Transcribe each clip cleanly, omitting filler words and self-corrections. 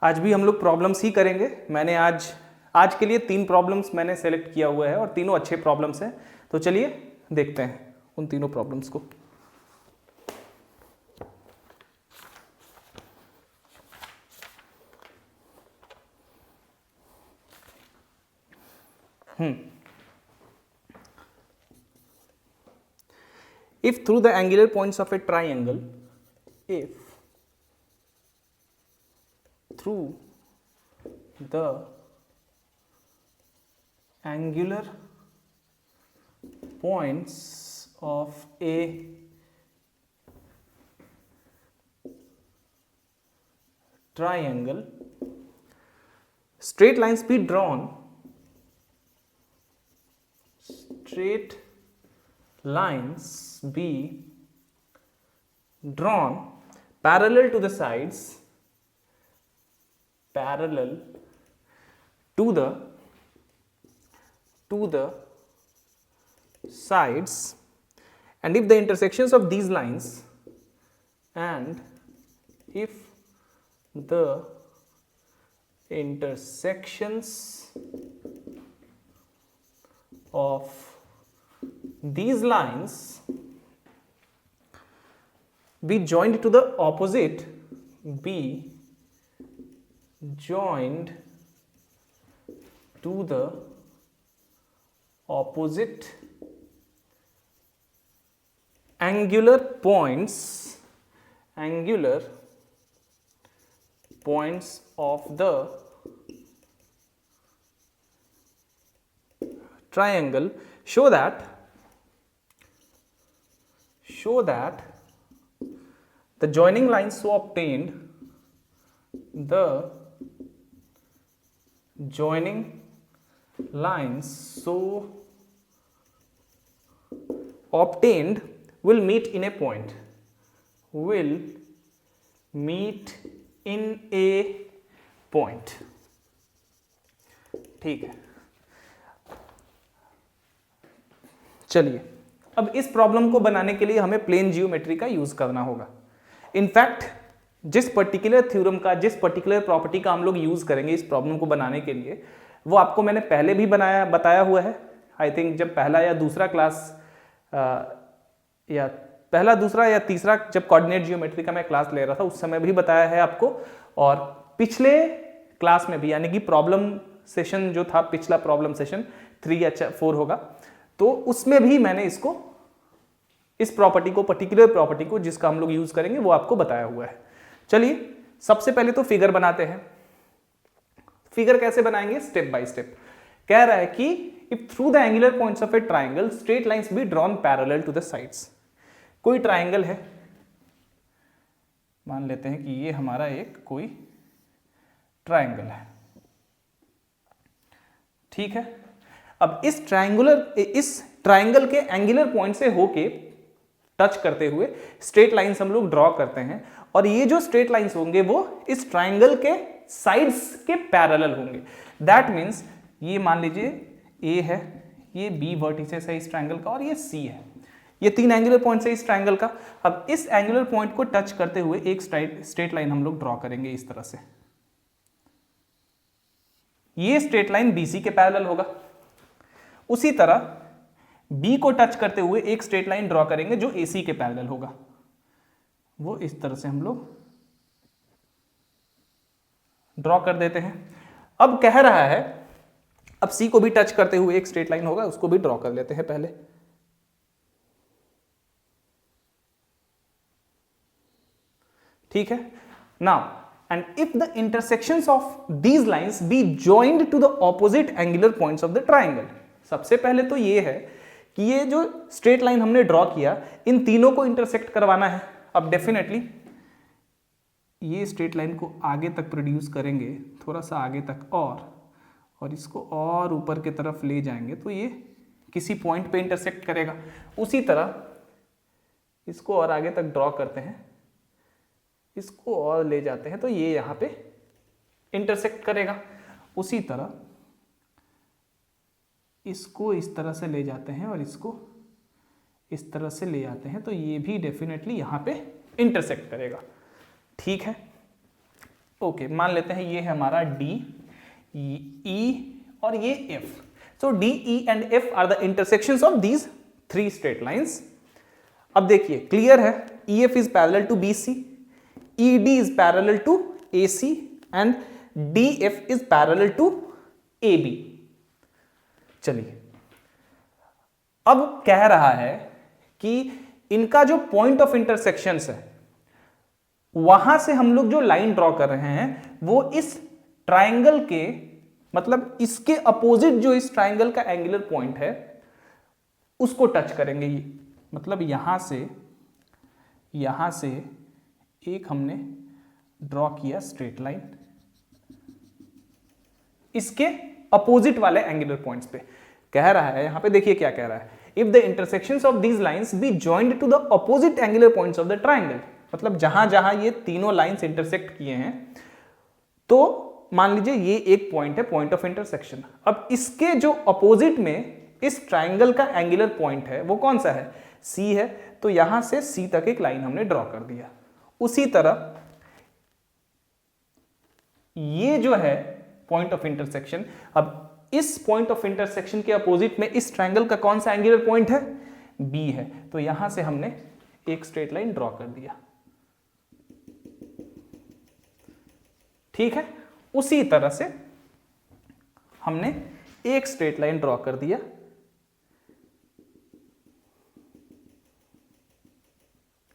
आज भी हम लोग प्रॉब्लम्स ही करेंगे। मैंने आज के लिए 3 प्रॉब्लम्स मैंने सेलेक्ट किया हुआ है और तीनों अच्छे प्रॉब्लम्स हैं। तो चलिए देखते हैं उन तीनों प्रॉब्लम्स को। If through the angular points of a triangle, if through the angular points of a triangle, straight lines be drawn, straight lines be drawn parallel to the sides, parallel to the sides, and if the intersections of these lines and if the intersections of these lines be joined to the opposite, be joined to the opposite angular points of the triangle, show that the joining lines so obtained, the joining lines so obtained will meet in a point, will meet in a point। ठीक है, चलिए अब इस problem को बनाने के लिए हमें प्लेन जियोमेट्री का यूज करना होगा। इनफैक्ट जिस पर्टिकुलर थ्योरम का, जिस पर्टिकुलर प्रॉपर्टी का हम लोग यूज करेंगे इस प्रॉब्लम को बनाने के लिए, वो आपको मैंने पहले भी बताया हुआ है। आई थिंक जब पहला या दूसरा क्लास या पहला दूसरा या तीसरा जब कोऑर्डिनेट जियोमेट्री का मैं क्लास ले रहा था उस समय भी बताया है आपको, और पिछले क्लास में भी, यानी कि प्रॉब्लम सेशन जो था, पिछला प्रॉब्लम सेशन 3 या 4 होगा, तो उसमें भी मैंने इस प्रॉपर्टी को, पर्टिकुलर प्रॉपर्टी को जिसका हम लोग यूज करेंगे वो आपको बताया हुआ है। चलिए सबसे पहले तो फिगर बनाते हैं। फिगर कैसे बनाएंगे? Step by step. कह रहा है कि if through the angular points of a triangle straight lines be drawn parallel to the sides. कोई ट्राइंगल है, मान लेते हैं कि ये हमारा एक कोई ट्राइंगल है, ठीक है। अब इस ट्राइंगल के एंगुलर पॉइंट से होके टच करते हुए स्ट्रेट लाइंस हम लोग ड्रॉ करते हैं, और ये जो स्ट्रेट लाइंस होंगे वो इस ट्राइंगल के साइड्स के पैरेलल होंगे। दैट मीन्स ये मान लीजिए ए है, ये बी वर्टिसेस है इस ट्राइंगल का, और ये सी है। ये 3 एंगुलर पॉइंट्स है इस ट्राइंगल का। अब इस एंगुलर पॉइंट को टच करते हुए एक स्ट्रेट लाइन हम लोग ड्रॉ करेंगे इस तरह से। ये स्ट्रेट लाइन बीसी के पैरेलल होगा। उसी तरह बी को टच करते हुए एक स्ट्रेट लाइन ड्रॉ करेंगे जो एसी के पैरेलल होगा। वो इस तरह से हम लोग ड्रॉ कर देते हैं। अब कह रहा है, अब सी को भी टच करते हुए एक स्ट्रेट लाइन होगा, उसको भी ड्रॉ कर लेते हैं पहले। ठीक है। Now and if the intersections of these lines be joined to the opposite angular points of the triangle. सबसे पहले तो ये है कि ये जो स्ट्रेट लाइन हमने ड्रॉ किया, इन तीनों को इंटरसेक्ट करवाना है। अब डेफिनेटली ये स्ट्रेट लाइन को आगे तक प्रोड्यूस करेंगे, थोड़ा सा आगे तक, और इसको और ऊपर की तरफ ले जाएंगे तो ये किसी पॉइंट पे इंटरसेक्ट करेगा। उसी तरह इसको और आगे तक ड्रॉ करते हैं, इसको और ले जाते हैं तो ये यहाँ पे इंटरसेक्ट करेगा। उसी तरह इसको इस तरह से ले जाते हैं और इसको इस तरह से ले आते हैं तो ये भी डेफिनेटली यहाँ पे इंटरसेक्ट करेगा। ठीक है। ओके, मान लेते हैं ये है हमारा डी, ई और ये F. So D, E and F are the intersections of these three straight lines. अब देखिए क्लियर है, E F is parallel to B C, E D is parallel to A C and D F is parallel to A B. चलिए, अब कह रहा है कि इनका जो पॉइंट ऑफ इंटरसेक्शंस है वहां से हम लोग जो लाइन ड्रॉ कर रहे हैं वो इस ट्राइंगल के, मतलब इसके अपोजिट जो इस ट्राइंगल का एंगुलर पॉइंट है उसको टच करेंगे। ये मतलब यहां से एक हमने ड्रॉ किया स्ट्रेट लाइन इसके अपोजिट वाले एंगुलर पॉइंट्स पे। कह रहा है यहां पे, देखिए क्या कह रहा है, if the intersections of these lines be joined to the opposite angular points of the triangle. मतलब जहां जहां ये तीनों लाइंस इंटरसेक्ट किए हैं, तो मान लीजिए ये एक पॉइंट है, पॉइंट ऑफ इंटरसेक्शन। अब इसके जो अपोजिट में इस ट्राइंगल का एंगुलर पॉइंट है वो कौन सा है, सी है। तो यहां से सी तक एक लाइन हमने ड्रॉ कर दिया। उसी तरह ये जो है पॉइंट ऑफ इंटरसेक्शन, अब इस पॉइंट ऑफ इंटरसेक्शन के अपोजिट में इस ट्राइंगल का कौन सा एंगुलर पॉइंट है, बी है। तो यहां से हमने एक स्ट्रेट लाइन ड्रॉ कर दिया। ठीक है, उसी तरह से हमने एक स्ट्रेट लाइन ड्रॉ कर दिया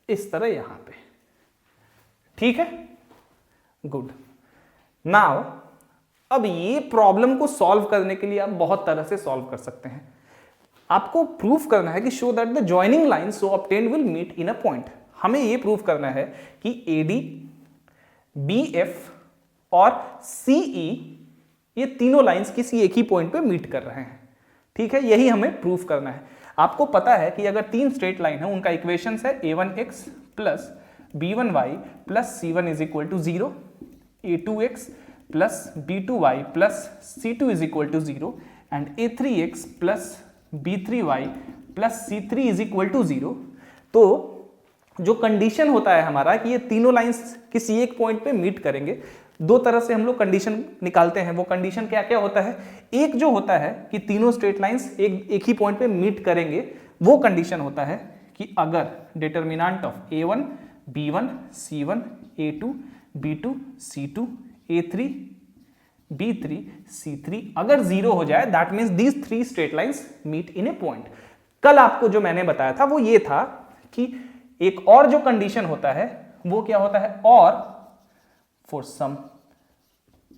इस तरह यहां पे। ठीक है, गुड। नाउ अब ये प्रॉब्लम को सॉल्व करने के लिए आप बहुत तरह से सॉल्व कर सकते हैं। आपको प्रूफ करना है कि show that the joining line so obtained will meet in a point. हमें ये प्रूफ करना है कि AD, BF और CE ये तीनों लाइंस किसी एक ही पॉइंट पे मीट कर रहे हैं। ठीक है, यही हमें प्रूफ करना है। आपको पता है कि अगर तीन स्ट्रेट लाइन है उनका इक्वेशंस है A1x plus B1y plus C1 is equal to 0, A2x plus B2y plus C2 is equal to 0 and A3x plus B3y plus C3 is equal to 0। तो जो कंडीशन होता है हमारा कि ये तीनों लाइंस किसी एक पॉइंट पे मीट करेंगे, दो तरह से हम लोग कंडीशन निकालते हैं। वो कंडीशन क्या क्या होता है, एक जो होता है कि तीनों स्ट्रेट लाइंस एक ही पॉइंट पे मीट करेंगे, वो कंडीशन होता है कि अगर determinant of A1 B1 C1 A2 B2 C2 A3 B3 C3 अगर 0 हो जाए, that means these three straight lines meet in a point. कल आपको जो मैंने बताया था वो ये था कि एक और जो कंडीशन होता है वो क्या होता है, और for some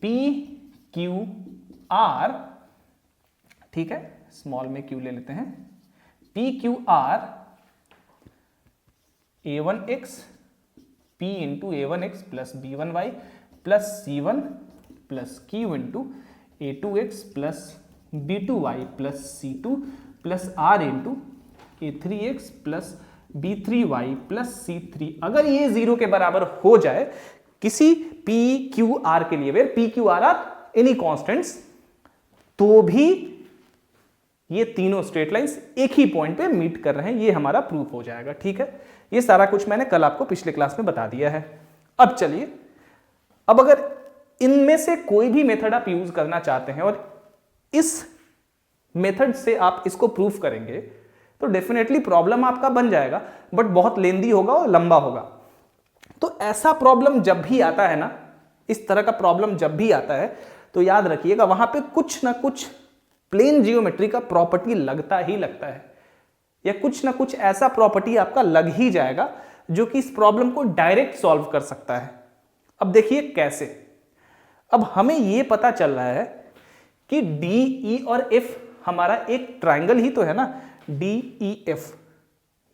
P Q R, ठीक है, स्मॉल में Q ले लेते हैं, P Q R A1x P into A1x plus B1y plus C1 plus Q into A2x plus B2y plus C2 plus R into A3x plus B3y plus C3। अगर ये 0 के बराबर हो जाए किसी P Q R के लिए, where P Q R are any constants, तो भी ये तीनों स्ट्रेट लाइंस एक ही पॉइंट पे मीट कर रहे हैं, ये हमारा प्रूफ हो जाएगा। ठीक है, ये सारा कुछ मैंने कल आपको पिछले क्लास में बता दिया है। अब चलिए, अब अगर इनमें से कोई भी मेथड आप यूज करना चाहते हैं और इस मेथड से आप इसको प्रूफ करेंगे तो डेफिनेटली प्रॉब्लम आपका बन जाएगा, बट बहुत लेंदी होगा और लंबा होगा। तो ऐसा प्रॉब्लम जब भी आता है ना, इस तरह का प्रॉब्लम जब भी आता है, तो याद रखिएगा वहां पे कुछ ना कुछ प्लेन जियोमेट्री का प्रॉपर्टी लगता ही लगता है, या कुछ ना कुछ ऐसा प्रॉपर्टी आपका लग ही जाएगा जो कि इस प्रॉब्लम को डायरेक्ट सॉल्व कर सकता है। अब देखिए कैसे। अब हमें यह पता चल रहा है कि डी, ई और एफ हमारा एक ट्राइंगल ही तो है ना, डी ई एफ,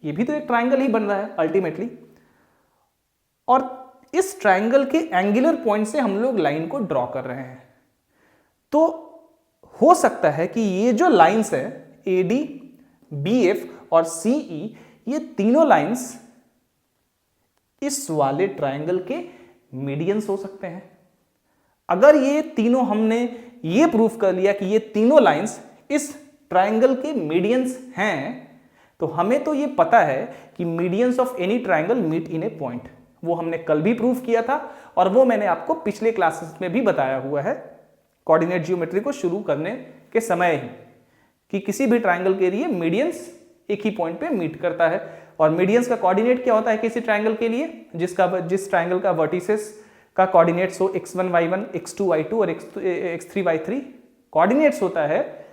ये भी तो एक ट्राइंगल ही बन रहा है अल्टीमेटली। और इस ट्राइंगल के एंगुलर पॉइंट से हम लोग लाइन को ड्रॉ कर रहे हैं। तो हो सकता है कि ये जो लाइंस है AD, BF और CE, ये तीनों लाइंस इस वाले ट्राइंगल के मीडियंस हो सकते हैं। अगर ये तीनों, हमने ये प्रूफ कर लिया कि ये तीनों लाइंस इस ट्राइंगल के मीडियंस हैं, तो हमें तो ये पता है कि medians of any triangle meet in a point. वो हमने कल भी प्रूव किया था और वो मैंने आपको पिछले क्लासेस में भी बताया हुआ है कोऑर्डिनेट ज्योमेट्री को शुरू करने के समय ही, कि किसी भी ट्राइंगल के लिए मीडियंस एक ही पॉइंट पे मीट करता है। और मीडियंस का कोऑर्डिनेट क्या होता है किसी ट्राइंगल के लिए, जिस ट्राइंगल का वर्टिसेस का कोऑर्डिनेट्स हो x1 y1 x2 y2 और x3 y3, कोऑर्डिनेट्स होता है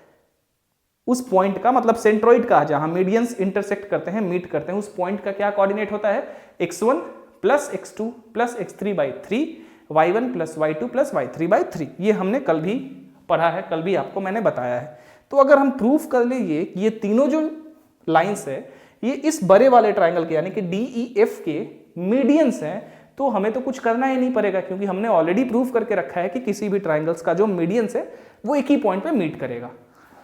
उस पॉइंट का, मतलब सेंट्रोइड का, जहां मीडियंस इंटरसेक्ट करते हैं, मीट करते हैं, उस पॉइंट का क्या कोऑर्डिनेट होता है x1 plus x2 plus x3 by 3 y1 plus y2 plus y3 by 3। ये हमने कल भी पढ़ा है, कल भी आपको मैंने बताया है। तो अगर हम प्रूफ कर ले ये तीनों जो लाइंस है ये इस बड़े वाले ट्राइंगल के यानी कि DEF के मीडियंस हैं, तो हमें तो कुछ करना ही नहीं पड़ेगा, क्योंकि हमने ऑलरेडी प्रूफ करके रखा है कि किसी भी ट्राइंगल्स का जो मीडियंस है वो एक ही पॉइंट पे मीट करेगा,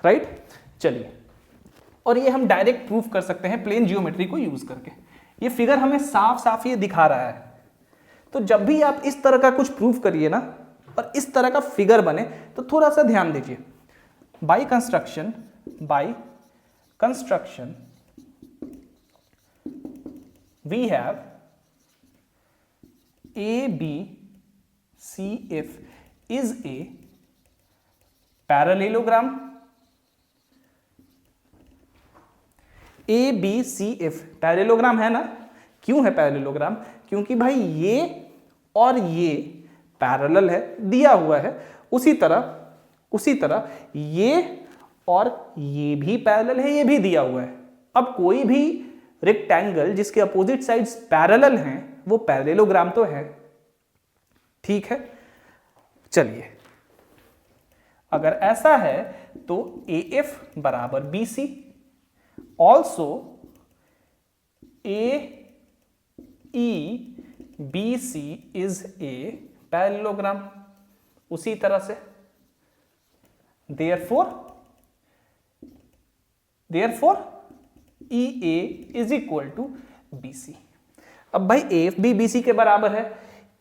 राइट। चलिए, और ये हम डायरेक्ट प्रूफ कर सकते हैं प्लेन जियोमेट्री को यूज करके। ये फिगर हमें साफ साफ ये दिखा रहा है। तो जब भी आप इस तरह का कुछ प्रूफ करिए ना और इस तरह का फिगर बने तो थोड़ा सा ध्यान दीजिए। By construction we have ABCF is a parallelogram। ABCF parallelogram है ना। क्यों है पैरेललोग्राम? क्योंकि भाई ये और ये पैरेलल है, दिया हुआ है। उसी तरह ये और ये भी पैरेलल है, ये भी दिया हुआ है। अब कोई भी रेक्टेंगल जिसके अपोजिट साइड्स पैरेलल हैं वो पैरेललोग्राम तो है, ठीक है। चलिए, अगर ऐसा है तो AF बराबर BC, also AEBC is a parallelogram. उसी तरह से therefore EA is equal to BC। अब भाई AF भी BC के बराबर है,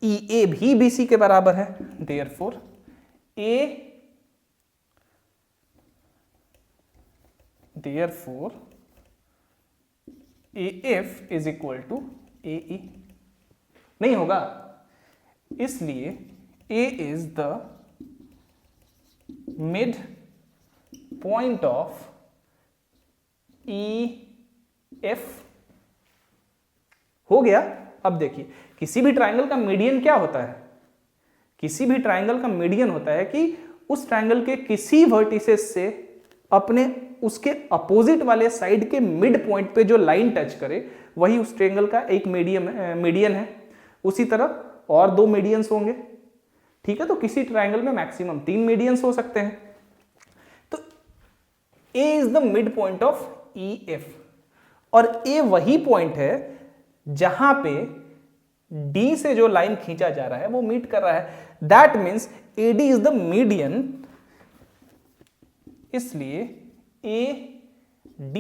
EA भी BC के बराबर है, therefore AF is equal to AE। नहीं होगा, इसलिए A is the mid point of EF। हो गया। अब देखिए, किसी भी ट्राइंगल का मीडियन क्या होता है? किसी भी ट्राइंगल का मीडियन होता है कि उस ट्राइंगल के किसी वर्टिसेस से अपने उसके अपोजिट वाले साइड के मिड पॉइंट पे जो लाइन टच करे वही उस ट्रायंगल का एक मीडियन है। उसी तरह और दो मीडियंस होंगे, ठीक है। तो किसी ट्रायंगल में मैक्सिमम 3 मीडियंस हो सकते हैं। तो A is the mid point of EF और A वही पॉइंट है जहां पे D से जो लाइन खींचा जा रहा है वो मीट कर रहा है। That means AD is the median, इसलिए AD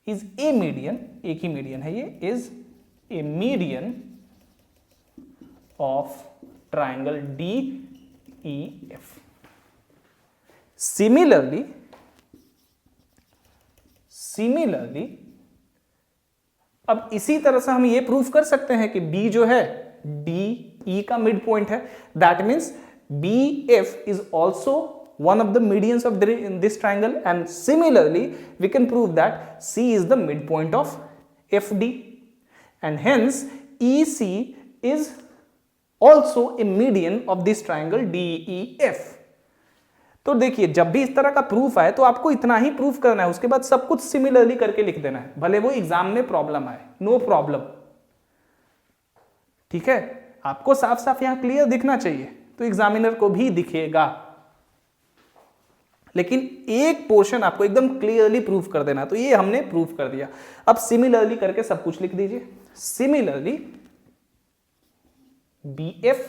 इज ए मीडियन, एक ही मीडियन है ये, is a median of triangle DEF। Similarly अब इसी तरह से हम ये प्रूफ कर सकते हैं कि B जो है DE का मिड पॉइंट है। That means BF is also one of the medians of this triangle, and similarly we can prove that C is the midpoint of FD, and hence EC is also a median of this triangle DEF। तो देखिए, जब भी इस तरह का proof आए तो आपको इतना ही प्रूफ करना है, उसके बाद सब कुछ सिमिलरली करके लिख देना है, भले वो एग्जाम में प्रॉब्लम आए, नो प्रॉब्लम, ठीक है। आपको साफ साफ यहां क्लियर दिखना चाहिए तो एग्जामिनर को भी दिखेगा, लेकिन एक पोर्शन आपको एकदम क्लियरली प्रूफ कर देना। तो ये हमने प्रूफ कर दिया। अब सिमिलरली करके सब कुछ लिख दीजिए। Similarly BF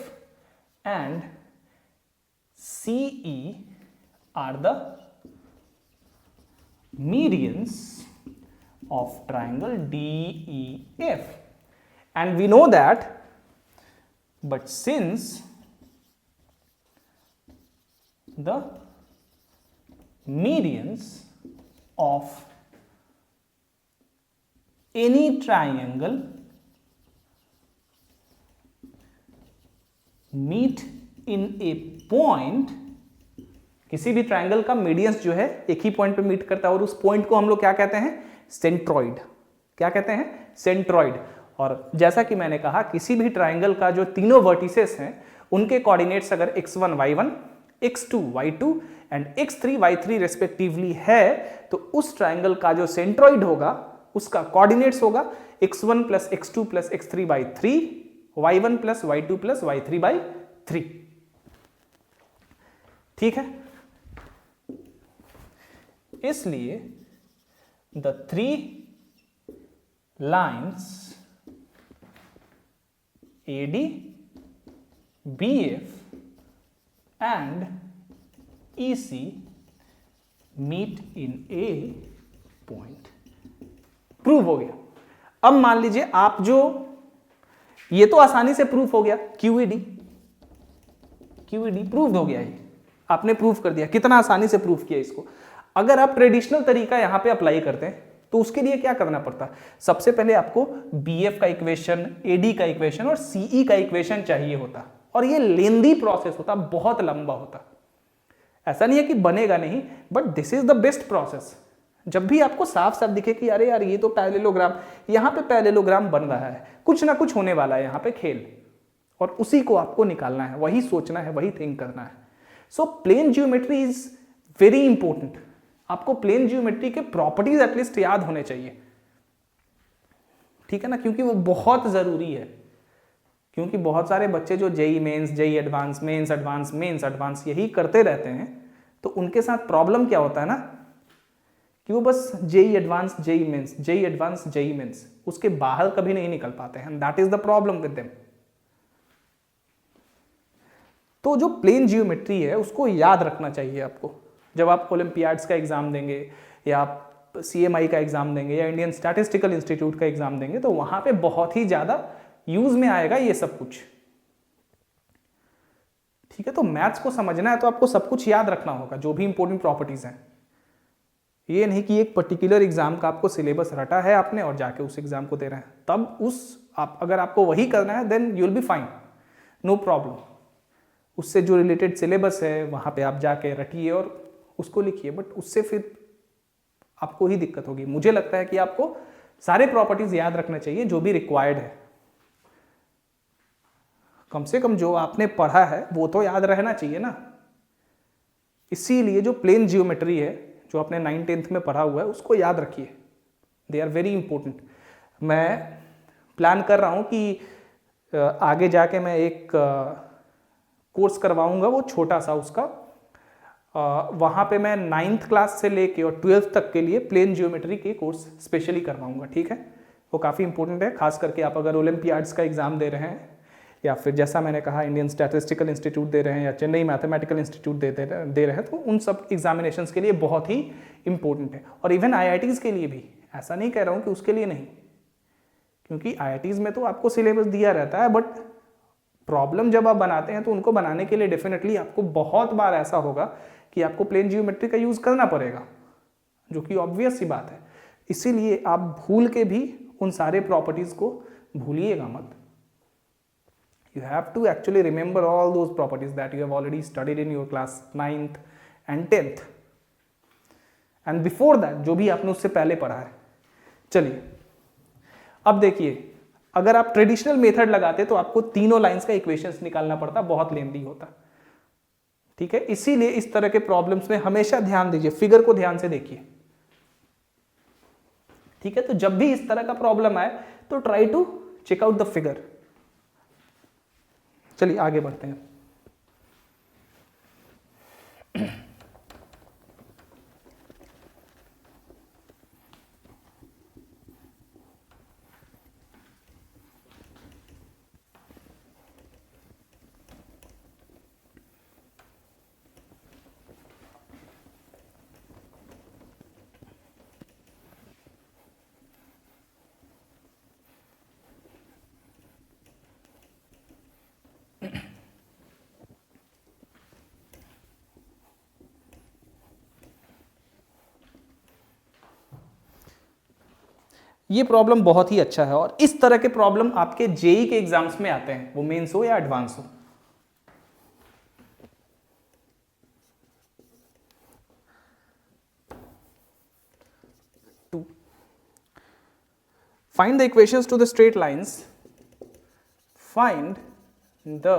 and CE are the medians of triangle DEF, and we know that, but since the medians of any triangle meet in a point, किसी भी ट्राइंगल का मीडियंस जो है एक ही पॉइंट पे मीट करता है और उस पॉइंट को हम लोग क्या कहते हैं, सेंट्रॉइड। क्या कहते हैं, सेंट्रॉइड। और जैसा कि मैंने कहा किसी भी ट्राइंगल का जो तीनों वर्टिसेस हैं उनके कोऑर्डिनेट्स अगर x1 y1, x2 y2 and x3 y3 respectively है तो उस ट्राइंगल का जो सेंट्रॉइड होगा उसका कोऑर्डिनेट्स होगा x1 plus x2 plus x3 by 3, y1 plus y2 plus y3 by 3। ठीक है, इसलिए the three lines AD, BF and EC meet in a point. Prove हो गया। अब मान लीजिए आप जो, ये तो आसानी से प्रूफ हो गया, QED प्रूव हो गया, ये आपने प्रूफ कर दिया। कितना आसानी से प्रूफ किया इसको। अगर आप ट्रेडिशनल तरीका यहां पे अप्लाई करते हैं तो उसके लिए क्या करना पड़ता है, सबसे पहले आपको BF का इक्वेशन, AD का इक्वेशन और CE का इक्वेशन चाहिए होता, और ये लेंदी प्रोसेस होता, बहुत लंबा होता। ऐसा नहीं है कि बनेगा नहीं, but this is the best process. जब भी आपको साफ साफ दिखे कि अरे यार ये तो पैरेललोग्राम, यहां पे पैरेललोग्राम बन रहा है, कुछ ना कुछ होने वाला है यहां पे खेल, और उसी को आपको निकालना है, वही सोचना है, वही थिंक करना है। So plane geometry is very important. आपको प्लेन ज्योमेट्री के प्रॉपर्टीज एटलीस्ट याद होने चाहिए, ठीक है ना, क्योंकि वो बहुत जरूरी है। क्योंकि बहुत सारे बच्चे जो JEE mains, JEE advance, mains advance, mains advance यही करते रहते हैं, तो उनके साथ प्रॉब्लम क्या होता है ना कि वो बस JEE advance, JEE mains, JEE advance, JEE mains, उसके बाहर कभी नहीं निकल पाते हैं। That is the problem with them. तो जो प्लेन जियोमेट्री है उसको याद रखना चाहिए आपको। जब आप ओलंपियाड्स का एग्जाम देंगे या आप CMI का एग्जाम देंगे या इंडियन स्टैटिस्टिकल इंस्टीट्यूट का एग्जाम देंगे तो वहां पे बहुत ही ज्यादा यूज में आएगा ये सब कुछ। ठीक है, तो मैथ्स को समझना है तो आपको सब कुछ याद रखना होगा, जो भी इंपॉर्टेंट प्रॉपर्टीज हैं। ये नहीं कि एक पर्टिकुलर एग्जाम का आपको सिलेबस रटा है आपने और जाके उस एग्जाम को दे रहे हैं, तब अगर आपको वही करना है then you will be fine, no problem. उससे जो रिलेटेड सिलेबस है वहां पे आप जाके रटिए और उसको लिखिए, बट उससे फिर आपको ही दिक्कत होगी। मुझे लगता है कि आपको सारे प्रॉपर्टीज याद रखना चाहिए जो भी रिक्वायर्ड है, कम से कम जो आपने पढ़ा है वो तो याद रहना चाहिए ना। इसीलिए जो प्लेन जियोमेट्री है जो आपने 9th-10th में पढ़ा हुआ है उसको याद रखिए, दे आर वेरी इंपॉर्टेंट। मैं प्लान कर रहा हूं कि आगे जाके मैं एक कोर्स करवाऊंगा, वो छोटा सा उसका, वहाँ पे मैं 9th क्लास से लेके और 12th तक के लिए प्लेन जियोमेट्री के कोर्स स्पेशली करवाऊंगा। ठीक है, वो काफ़ी इंपॉर्टेंट है, खास करके आप अगर ओलंपियाड्स का एग्जाम दे रहे हैं या फिर जैसा मैंने कहा इंडियन स्टैटिस्टिकल इंस्टीट्यूट दे रहे हैं या चेन्नई मैथमेटिकल इंस्टीट्यूट दे रहे हैं, तो उन सब एग्जामिनेशंस के लिए बहुत ही इंपॉर्टेंट है। और इवन IITs के लिए भी, ऐसा नहीं कह रहा हूँ कि उसके लिए नहीं, क्योंकि IITs में तो आपको सिलेबस दिया रहता है, बट प्रॉब्लम जब आप बनाते हैं तो उनको बनाने के लिए डेफिनेटली आपको बहुत बार ऐसा होगा कि आपको प्लेन जियोमेट्री का यूज करना पड़ेगा, जो कि ऑब्वियस सी बात है। इसीलिए आप भूल के भी उन सारे प्रॉपर्टीज को भूलिएगा मत। You have to actually remember all those properties that you have already studied in your class 9th and 10th and before that जो भी आपने उससे पहले पढ़ा है। चलिए अब देखिए, अगर आप ट्रेडिशनल मेथड लगाते तो आपको तीनों लाइंस का इक्वेशंस निकालना पड़ता, बहुत लेंदी होता। ठीक है, इसीलिए इस तरह के प्रॉब्लम्स में हमेशा ध्यान दीजिए, फिगर को ध्यान से देखिए। ठीक है, तो जब भी इस तरह का प्रॉब्लम आए तो try to check out the figure. चलिए आगे बढ़ते हैं। ये प्रॉब्लम बहुत ही अच्छा है और इस तरह के प्रॉब्लम आपके जेई के एग्जाम्स में आते हैं, वो मेंस हो या एडवांस हो। Find the equations to the straight lines. Find the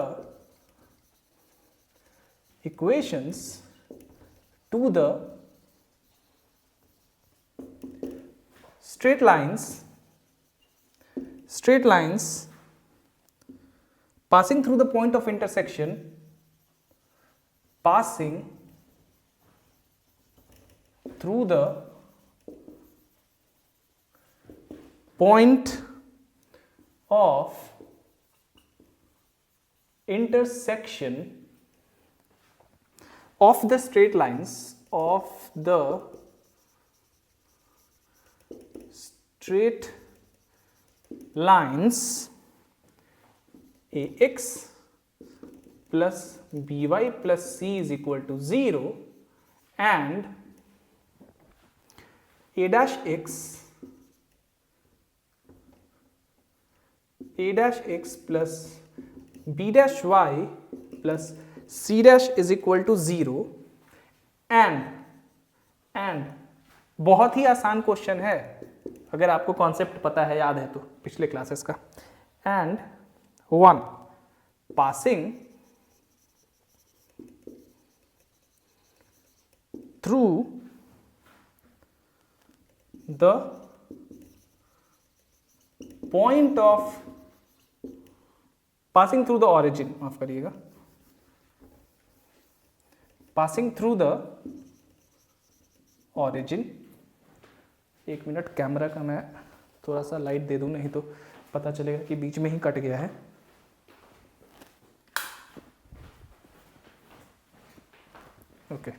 equations to the straight lines passing through the point of intersection, passing through the point of intersection of the straight lines ax plus by plus c is equal to 0 and a dash x plus b dash y plus c dash is equal to 0 and बहुत ही आसान question है अगर आपको concept पता है, याद है तो पिछले क्लासेस का। And 1 passing through the point of passing through the origin, माफ करिएगा, पासिंग थ्रू द ऑरिजिन। एक मिनट, कैमरा का मैं थोड़ा सा लाइट दे दूं, नहीं तो पता चलेगा कि बीच में ही कट गया है। Okay,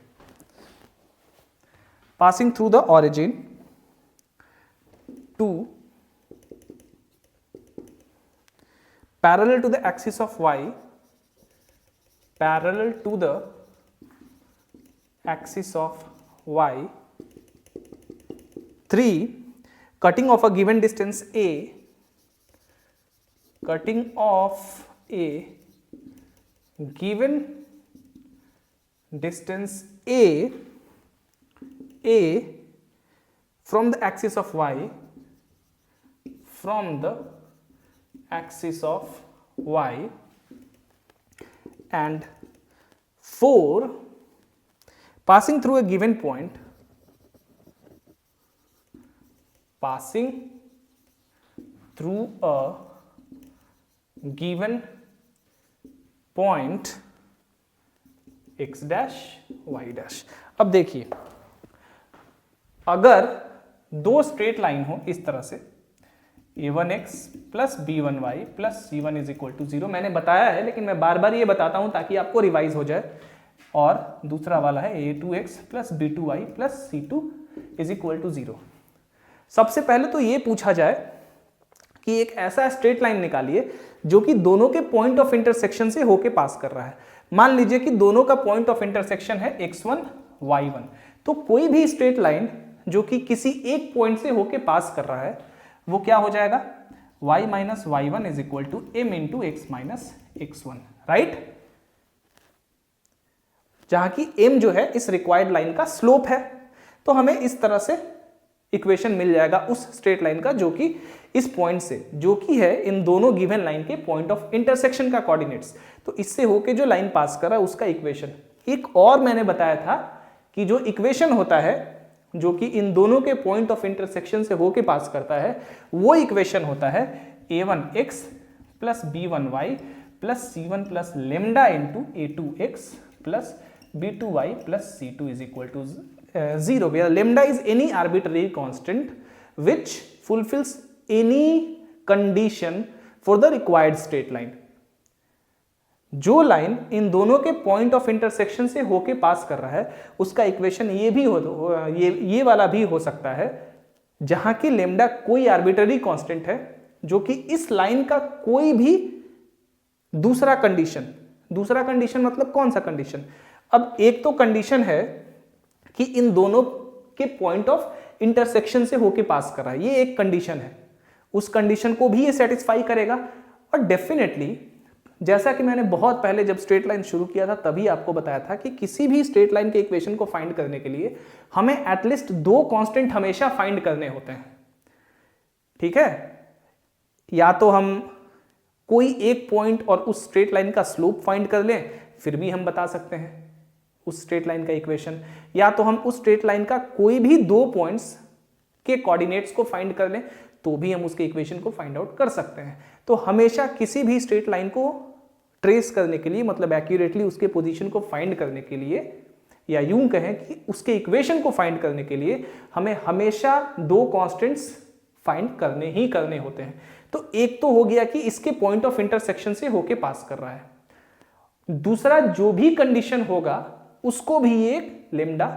passing through the origin to parallel to the axis of y, parallel to the axis of y, 3 cutting of a given distance a, cutting of a given distance a from the axis of y, from the axis of y, and 4 passing through a given point, passing through a given point x dash y dash। अब देखिए, अगर दो straight line हो इस तरह से a1x plus b1y plus c1 is equal to 0, मैंने बताया है लेकिन मैं बार बार ये बताता हूं ताकि आपको रिवाइज हो जाए। और दूसरा वाला है a2x plus b2y plus c2 is equal to 0। सबसे पहले तो ये पूछा जाए कि एक ऐसा स्ट्रेट लाइन निकालिए जो कि दोनों के पॉइंट ऑफ इंटरसेक्शन से होके पास कर रहा है। मान लीजिए कि दोनों का पॉइंट ऑफ इंटरसेक्शन है x1 y1, तो कोई भी स्ट्रेट लाइन जो कि किसी एक पॉइंट से होके पास कर रहा है वो क्या हो जाएगा, y minus y1 is equal to m into x minus x1, right. जहां की m जो है इस रिक्वायर्ड लाइन का स्लोप है, तो हमें इस तरह से इक्वेशन मिल जाएगा उस स्ट्रेट लाइन का जो कि इस पॉइंट से, जो कि है इन दोनों गिवन लाइन के पॉइंट ऑफ इंटरसेक्शन का कोऑर्डिनेट्स, तो इससे होके जो लाइन पास कर रहा है उसका इक्वेशन। एक और मैंने बताया था कि जो इक्वेशन होता है जो कि इन दोनों के पॉइंट ऑफ इंटरसेक्शन से होके पास करता है, वो इक्वेशन होता है a1x plus b1y plus c1 plus lambda into a2x plus b2y plus c2 is equal to 0, where lambda is any arbitrary constant which fulfills any condition for the required straight line। जो line in दोनों के point of intersection से होके पास कर रहा है उसका equation ये भी ये वाला भी हो सकता है, जहां की लेमडा कोई आर्बिट्ररी कांस्टेंट है जो कि इस लाइन का कोई भी दूसरा कंडीशन मतलब कौन सा कंडीशन। अब एक तो कंडीशन है कि इन दोनों के पॉइंट ऑफ इंटरसेक्शन से होके पास कर रहा है, ये एक कंडीशन है, उस कंडीशन को भी ये सेटिस्फाई करेगा। और डेफिनेटली जैसा कि मैंने बहुत पहले जब स्ट्रेट लाइन शुरू किया था तभी आपको बताया था कि किसी भी स्ट्रेट लाइन के इक्वेशन को फाइंड करने के लिए हमें एटलीस्ट 2 कांस्टेंट हमेशा फाइंड करने होते हैं, ठीक है। या तो हम कोई एक पॉइंट और उस स्ट्रेट लाइन का स्लोप फाइंड कर लें, फिर भी हम बता सकते हैं उस स्ट्रेट लाइन का इक्वेशन, या तो हम उस स्ट्रेट लाइन का कोई भी 2 पॉइंट्स के कोऑर्डिनेट्स को फाइंड कर लें तो भी हम उसके इक्वेशन को फाइंड आउट कर सकते हैं। तो हमेशा किसी भी स्ट्रेट लाइन को ट्रेस करने के लिए, मतलब एक्यूरेटली उसके पोजीशन को फाइंड करने के लिए, या यूं कहें कि उसके इक्वेशन को फाइंड करने के लिए हमें हमेशा 2 कांस्टेंट्स फाइंड करने ही करने होते हैं। तो एक तो हो गया कि इसके पॉइंट ऑफ इंटरसेक्शन से होके पास कर रहा है, दूसरा जो भी कंडीशन होगा उसको भी एक लेम्डा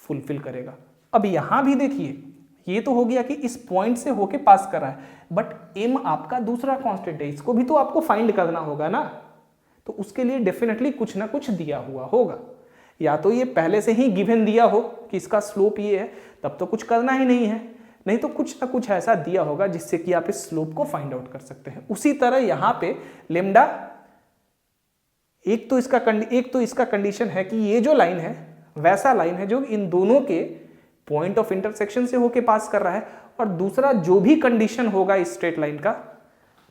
फुलफिल करेगा। अब यहां भी देखिए, ये तो हो गया कि इस पॉइंट से होके पास कर रहा है, बट m आपका दूसरा कांस्टेंट है, इसको भी तो आपको फाइंड करना होगा ना, तो उसके लिए डेफिनेटली कुछ ना कुछ दिया हुआ होगा। या तो ये पहले से ही गिवन दिया हो कि इसका स्लोप ये है, तब तो कुछ करना ही नहीं है, नहीं तो कुछ ना कुछ ऐसा दिया होगा जिससे कि आप इस स्लोप को फाइंड आउट कर सकते हैं। उसी तरह यहां पे लेम्डा, एक तो इसका कंडीशन है कि ये जो लाइन है वैसा लाइन है जो इन दोनों के पॉइंट ऑफ इंटरसेक्शन से होके पास कर रहा है, और दूसरा जो भी कंडीशन होगा इस स्ट्रेट लाइन का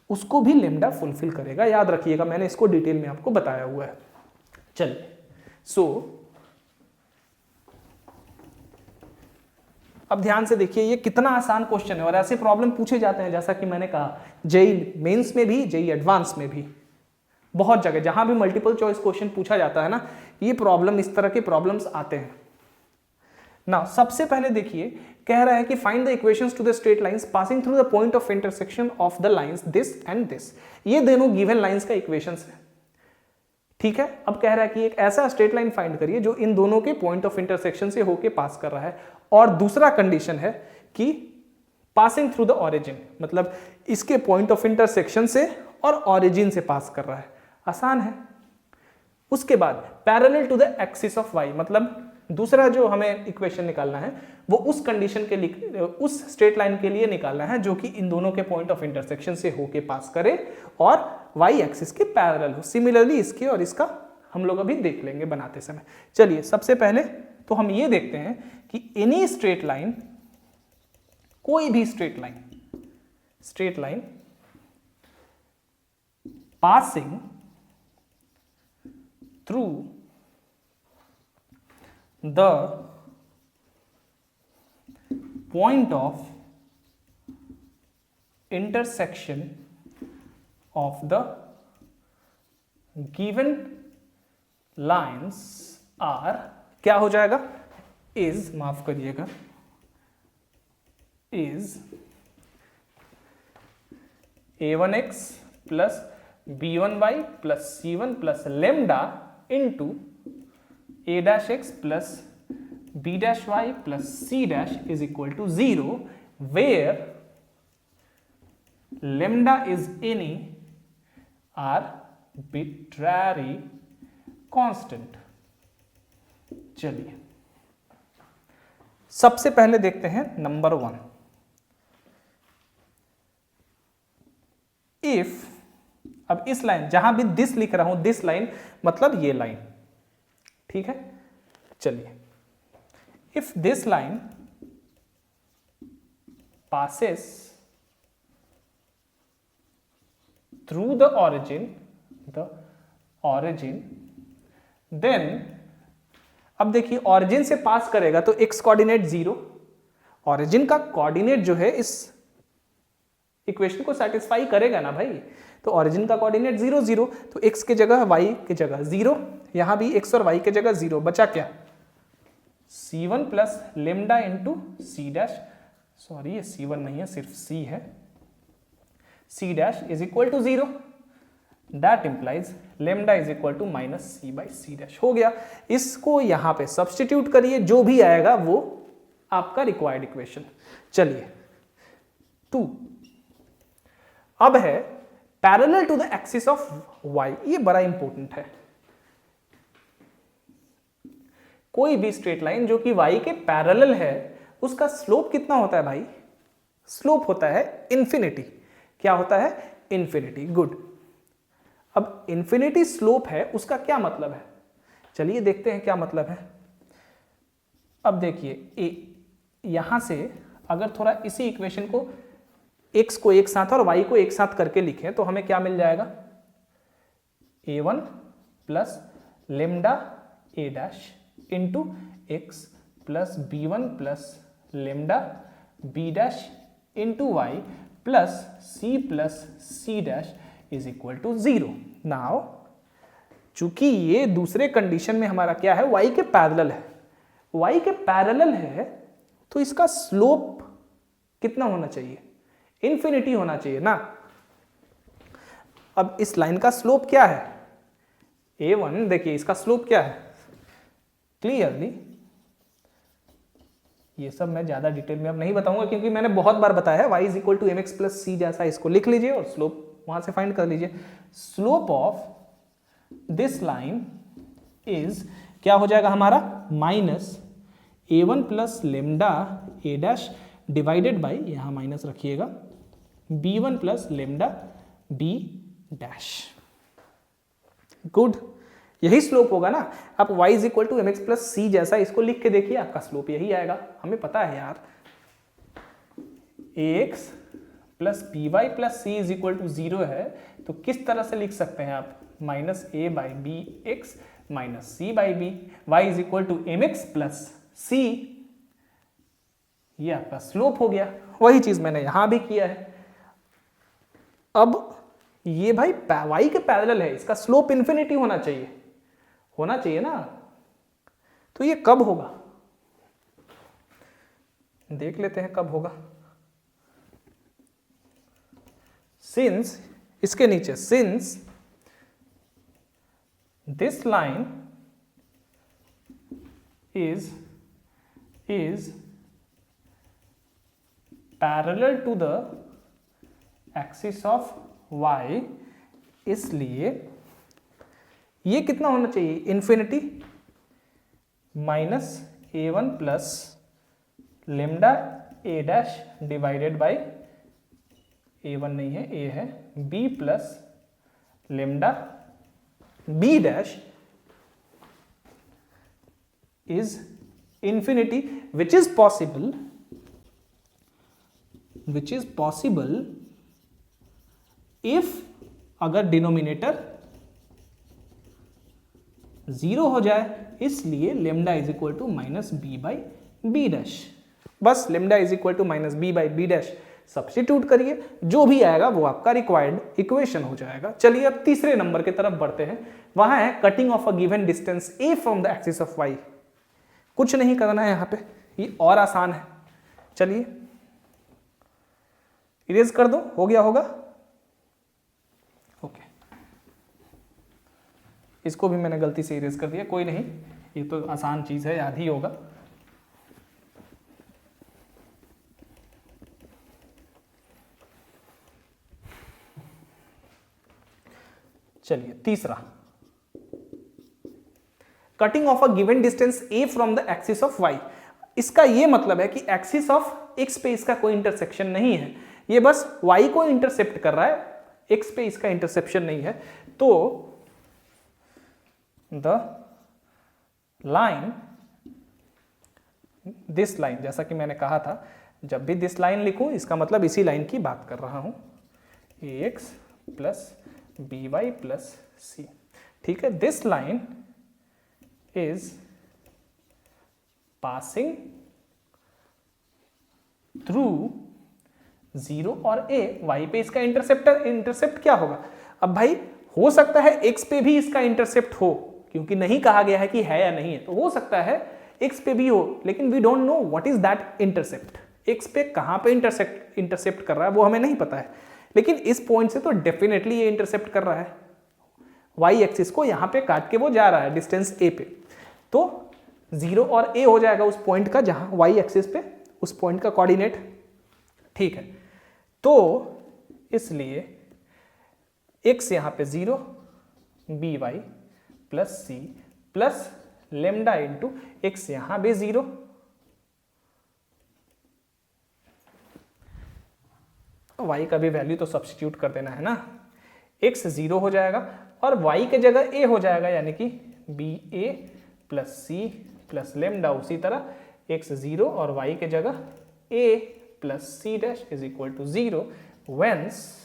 उसको भी लेम्डा फुलफिल करेगा। याद रखिएगा, मैंने इसको डिटेल में आपको बताया हुआ है। चलिए, अब ध्यान से देखिए, ये कितना आसान क्वेश्चन है और ऐसे प्रॉब्लम पूछे जाते हैं, जैसा कि मैंने कहा जेईई मेंस में भी, जेईई एडवांस में भी, बहुत जगह जहां भी मल्टीपल चॉइस क्वेश्चन पूछा जाता है ना, ये प्रॉब्लम, इस तरह के प्रॉब्लम्स आते हैं ना। सबसे पहले देखिए, कह रहा है कि find the equations to the straight lines passing through the point of intersection of the lines this and this. ये दोनों गिवन लाइंस का इक्वेशंस है, ठीक है। अब कह रहा है कि एक ऐसा स्ट्रेट लाइन फाइंड करिए जो इन दोनों के पॉइंट ऑफ इंटरसेक्शन से होके पास कर रहा है, और दूसरा कंडीशन है कि पासिंग थ्रू द ऑरिजिन, मतलब इसके पॉइंट ऑफ इंटरसेक्शन से और ऑरिजिन से पास कर रहा है। आसान है। उसके बाद parallel to the axis of Y, मतलब दूसरा जो हमें इक्वेशन निकालना है वो उस कंडीशन के लिए, उस स्ट्रेट लाइन के लिए निकालना है जो कि इन दोनों के पॉइंट ऑफ इंटरसेक्शन से होके पास करे और वाई एक्सिस के पैरेलल हो। सिमिलरली इसके और इसका हम लोग अभी देख लेंगे बनाते समय। चलिए, सबसे पहले तो हम ये देखते हैं कि एनी स्ट्रेट लाइन, कोई भी straight line passing through the point of intersection of the given lines are, क्या हो जाएगा, is, माफ करिएगा, is a1x plus b1y plus c1 plus lambda into a dash x plus b dash y plus c dash is equal to 0, where lambda is any arbitrary constant। चलिए, सबसे पहले देखते हैं नंबर 1। इफ, अब इस line, जहां भी this लिख रहा हूं, दिस लाइन मतलब ये लाइन, ठीक है। चलिए, if this line passes through the origin, then, अब देखिए ऑरिजिन से पास करेगा तो x कोऑर्डिनेट 0, ऑरिजिन का कोऑर्डिनेट जो है इस इक्वेशन को सेटिस्फाई करेगा ना भाई, तो ऑरिजिन का कोऑर्डिनेट 0 0, तो x की जगह y की जगह 0, यहां भी x और y की जगह 0, बचा क्या, c1 plus lambda into C dash, sorry ये c1 नहीं है, सिर्फ c है, c dash is equal to 0, that implies lambda is equal to minus C by C dash. हो गया, इसको यहां पे सब्स्टिट्यूट करिए, जो भी आएगा वो आपका रिक्वायर्ड इक्वेशन। चलिए, 2 अब है parallel to the axis of y, ये बड़ा इंपॉर्टेंट है। कोई भी स्ट्रेट लाइन जो कि y के पैरेलल है उसका स्लोप कितना होता है भाई? स्लोप होता है इन्फिनिटी। क्या होता है? इन्फिनिटी। गुड। अब इन्फिनिटी स्लोप है उसका क्या मतलब है? चलिए देखते हैं क्या मतलब है। अब देखिए यहां से अगर थोड़ा इसी इक्वेशन को x को एक साथ और y को एक साथ करके लिखें तो हमें क्या मिल जाएगा? a1 plus lambda a dash into X plus b1 plus lambda b dash into Y plus c dash is equal to 0। Now चूंकि ये दूसरे कंडीशन में हमारा क्या है? y के पैरेलल है। y के पैरेलल है तो इसका स्लोप कितना होना चाहिए? इन्फिनिटी होना चाहिए ना। अब इस लाइन का स्लोप क्या है? a1। देखिए इसका स्लोप क्या है? क्लियरली ये सब मैं ज्यादा डिटेल में अब नहीं बताऊंगा क्योंकि मैंने बहुत बार बताया है। y is equal to mx plus C जैसा इसको लिख लीजिए और स्लोप वहां से फाइंड कर लीजिए। Slope of this line is क्या हो जाएगा हमारा? Minus a1 plus lambda a dash divided by, यहां माइनस रखिएगा, b1 plus lambda b dash. Good. यही स्लोप होगा ना। आप y is equal to mx plus C जैसा इसको लिख के देखिए, आपका स्लोप यही आएगा। हमें पता है यार ax plus B Y plus C is equal to 0 है, तो किस तरह से लिख सकते हैं आप? Minus a by B X minus C by B, Y is equal to mx plus C. ये आपका स्लोप हो गया। वही चीज मैंने यहां भी किया है। अब ये भाई y के पैरेलल है, इसका स्लोप इन्फिनिटी होना चाहिए ना। तो ये कब होगा? देख लेते हैं कब होगा। सिंस इसके नीचे since this line is parallel to the axis of y, इसलिए ये कितना होना चाहिए? Infinity minus a1 plus lambda a dash divided by, a1 नहीं है a है, b plus lambda b dash is infinity, which is possible if अगर denominator 0 हो जाए, इसलिए lambda is equal to minus B by B dash. बस lambda is equal to minus B by B dash substitute करिए, जो भी आएगा वो आपका रिक्वायर्ड इक्वेशन हो जाएगा। चलिए अब तीसरे नंबर की तरफ बढ़ते हैं। वहां है cutting of a given distance a from the axis of y। कुछ नहीं करना है यहां पे, ये और आसान है। चलिए इरेज कर दो, हो गया होगा। ओके, इसको भी मैंने गलती से इरेज कर दिया, कोई नहीं, ये तो आसान चीज है, याद ही होगा। चलिए तीसरा, cutting of a given distance a from the axis of y। इसका ये मतलब है कि एक्सिस ऑफ x पे इसका कोई इंटरसेक्शन नहीं है, ये बस y को इंटरसेप्ट कर रहा है, x पे इसका इंटरसेप्शन नहीं है। तो द लाइन, दिस लाइन, जैसा कि मैंने कहा था जब भी दिस लाइन लिखूं इसका मतलब इसी लाइन की बात कर रहा हूं, ax plus B Y plus C. ठीक है, this line is passing through 0 और a, y पे इसका इंटरसेप्ट क्या होगा? अब भाई हो सकता है x पे भी इसका इंटरसेप्ट हो, क्योंकि नहीं कहा गया है कि है या नहीं है, तो हो सकता है x पे भी हो, लेकिन we don't know what is that intercept. x पे कहां पे इंटरसेप्ट कर रहा है वो हमें नहीं पता है, लेकिन इस पॉइंट से तो डेफिनेटली ये इंटरसेप्ट कर रहा है, y एक्सिस को यहां पे काट के वो जा रहा है डिस्टेंस a पे। तो 0 और a हो जाएगा उस पॉइंट का जहां y एक्सिस पे उस पॉइंट का कोऑर्डिनेट। ठीक है, तो इसलिए x यहां पे 0, B Y plus C plus lambda into X, यहां भी 0, y का भी वैल्यू तो सब्स्टिट्यूट कर देना है ना, x 0 हो जाएगा और y के जगह a हो जाएगा, यानी कि B A plus C plus lambda, उसी तरह x 0 और y के जगह a plus C dash is equal to 0, whence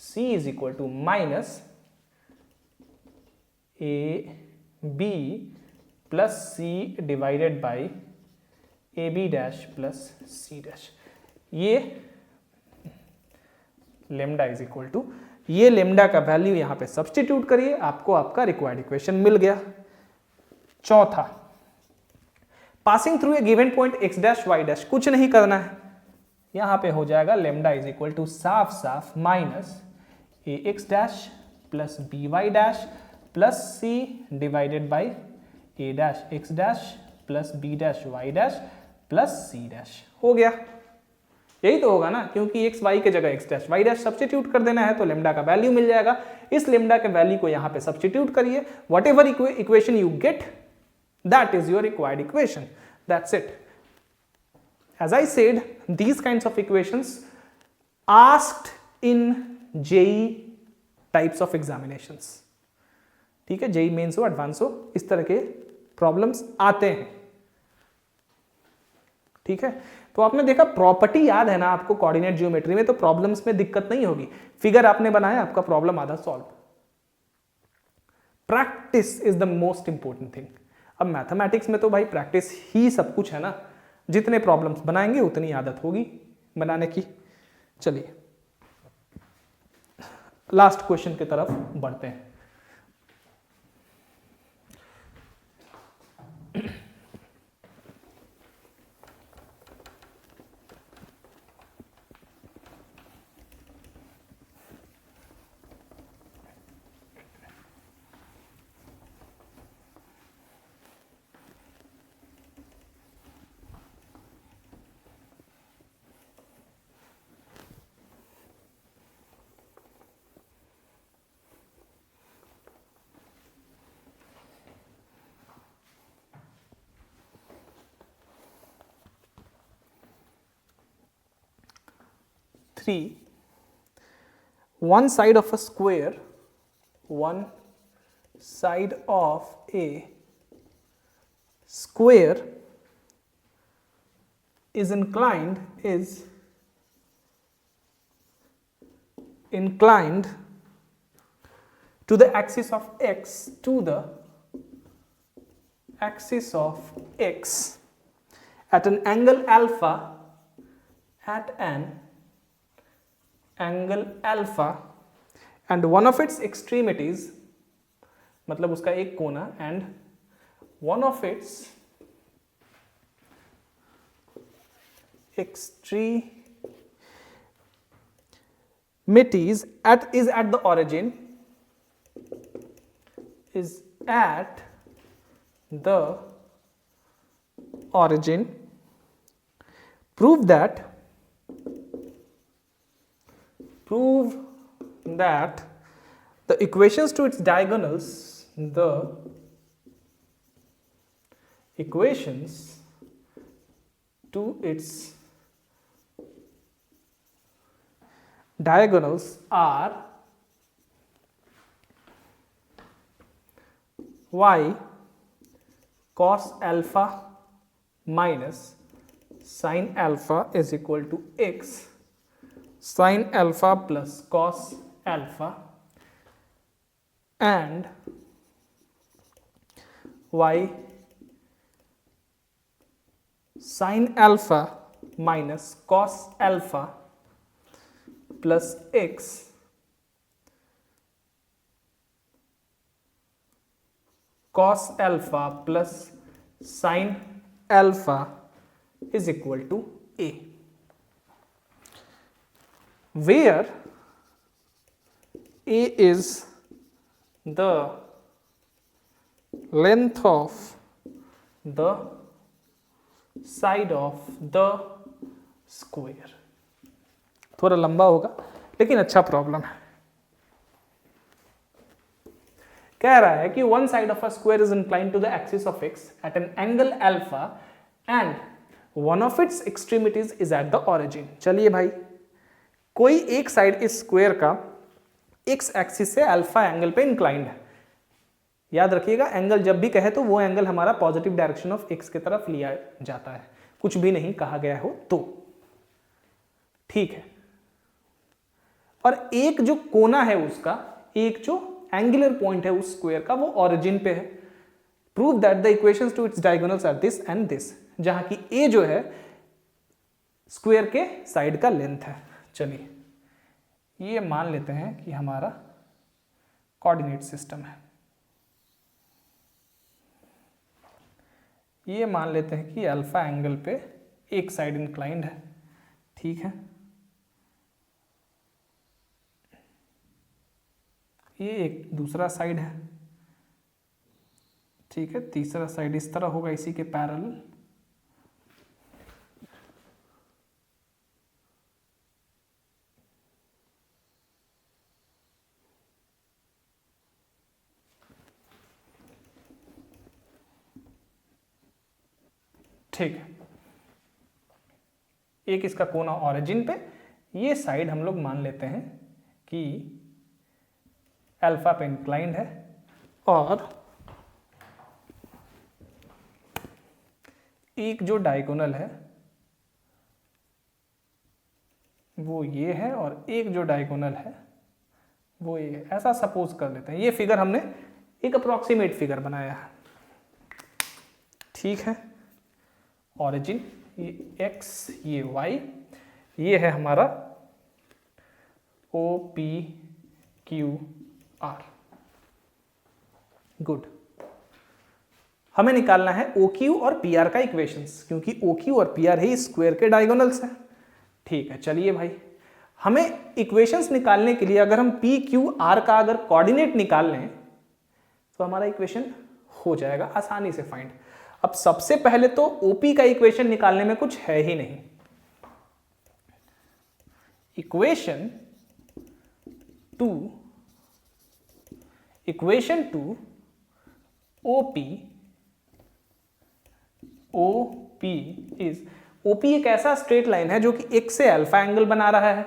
c is equal to minus A B plus C divided by A B dash plus C dash. ये lambda is equal to, ये lambda का value यहां पे substitute करिए, आपको आपका required equation मिल गया। चौथा, passing through a given point X dash Y dash, कुछ नहीं करना है, यहां पे हो जाएगा लेमडा इज इक्वल टू साफ साफ minus a x dash plus B y dash plus C divided by a dash x dash plus b dash Y dash plus C dash. हो गया, यही तो होगा ना, क्योंकि एक्स वाई के जगह x dash Y dash substitute कर देना है तो लेमडा का वैल्यू मिल जाएगा। इस लेमडा के वैल्यू को यहां पे सब्स्टिट्यूट करिए, what ever equation you get that is your required equation, that's it. As I said, these kinds of equations asked in JEE types of examinations, ठीक है, JEE मेंस हो एडवांस हो, इस तरह के प्रॉब्लम्स आते हैं, ठीक है। तो आपने देखा प्रॉपर्टी याद है ना आपको कोऑर्डिनेट ज्योमेट्री में, तो प्रॉब्लम्स में दिक्कत नहीं होगी, फिगर आपने बनाया, आपका प्रॉब्लम आधा solve. Practice is the most important thing. अब मैथमेटिक्स में तो भाई प्रैक्टिस ही सब कुछ है ना, जितने प्रॉब्लम्स बनाएंगे उतनी आदत होगी बनाने की। चलिए लास्ट क्वेश्चन की तरफ बढ़ते हैं। One side of a square, one side of a square is inclined to the axis of x, to the axis of x at an angle alpha, at an angle alpha, and one of its extremities, मतलब उसका एक कोना, and one of its extremities is at the origin, is at the origin. Prove that the equations to its diagonals, the equations to its diagonals are y cos alpha minus sin alpha is equal to x sin alpha plus cos alpha, and y sin alpha minus cos alpha plus x cos alpha plus sin alpha is equal to a, where a is the length of the side of the square। थोड़ा लंबा होगा लेकिन अच्छा problem है। कह रहा है कि one side of a square is inclined to the axis of x at an angle alpha and one of its extremities is at the origin. चलिए भाई, कोई एक साइड इस स्क्वायर का एक्स एक्सिस से अल्फा एंगल पे inclined है। याद रखिएगा, एंगल जब भी कहे तो वो एंगल हमारा पॉजिटिव डायरेक्शन ऑफ एक्स की तरफ लिया जाता है, कुछ भी नहीं कहा गया हो तो। ठीक है, और एक जो कोना है उसका, एक जो एंगुलर पॉइंट है उस स्क्वायर का, वो ओरिजिन पे है। Prove that the equations to its diagonals are this and this, जहां की ए जो है स्क्वायर के साइड का लेंथ है। चलिए ये मान लेते हैं कि हमारा कोऑर्डिनेट सिस्टम है। ये मान लेते हैं कि अल्फा एंगल पे एक साइड इंक्लाइंड है। ठीक है, ये एक दूसरा साइड है। ठीक है, तीसरा साइड इस तरह होगा, इसी के पैरेलल। ठीक है, एक इसका कोना ऑरिजिन पे, ये साइड हम लोग मान लेते हैं कि अल्फा पे इंक्लाइंड है, और एक जो डायगोनल है वो ये है, और एक जो डायगोनल है वो ये है। ऐसा सपोज कर लेते हैं। ये फिगर हमने एक अप्रोक्सीमेट फिगर बनाया है। ठीक है, ऑरिजिन ये x, ये y, ये है हमारा OPQR। गुड, हमें निकालना है OQ और PR का इक्वेशंस, क्योंकि OQ और PR ही स्क्वायर के डायगोनल्स हैं। ठीक है, चलिए भाई, हमें इक्वेशंस निकालने के लिए अगर हम PQR का अगर कोऑर्डिनेट निकाल लें तो हमारा इक्वेशन हो जाएगा आसानी से फाइंड। अब सबसे पहले तो OP का इक्वेशन निकालने में कुछ है ही नहीं। Equation two OP is, OP एक ऐसा स्ट्रेट लाइन है जो कि x से अल्फा एंगल बना रहा है,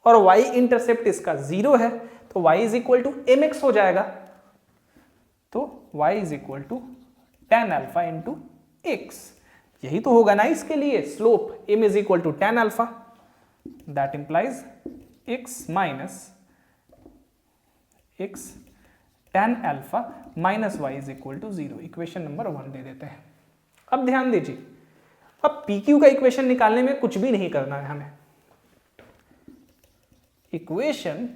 और y इंटरसेप्ट इसका 0 है, तो y is equal to mx हो जाएगा। तो y is equal to tan alpha into x, यही तो होगा ना इसके लिए slope m is equal to tan alpha, that implies x minus x tan alpha minus y is equal to 0। Equation number 1 दे देते हैं। अब ध्यान दीजिए, अब PQ का इक्वेशन निकालने में कुछ भी नहीं करना है हमें। इक्वेशन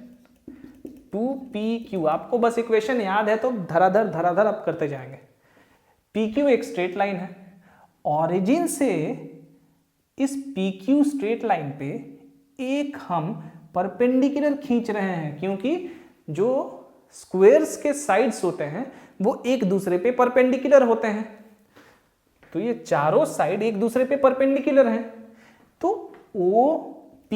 2PQ, आपको बस इक्वेशन याद है तो धराधर अब करते जाएंगे। PQ एक स्ट्रेट लाइन है, ऑरिजिन से इस PQ स्ट्रेट लाइन पे एक हम परपेंडिकुलर खींच रहे हैं, क्योंकि जो स्क्वायर्स के साइड्स होते हैं वो एक दूसरे पे परपेंडिकुलर होते हैं। तो ये चारों साइड एक दूसरे पे परपेंडिकुलर हैं, तो OP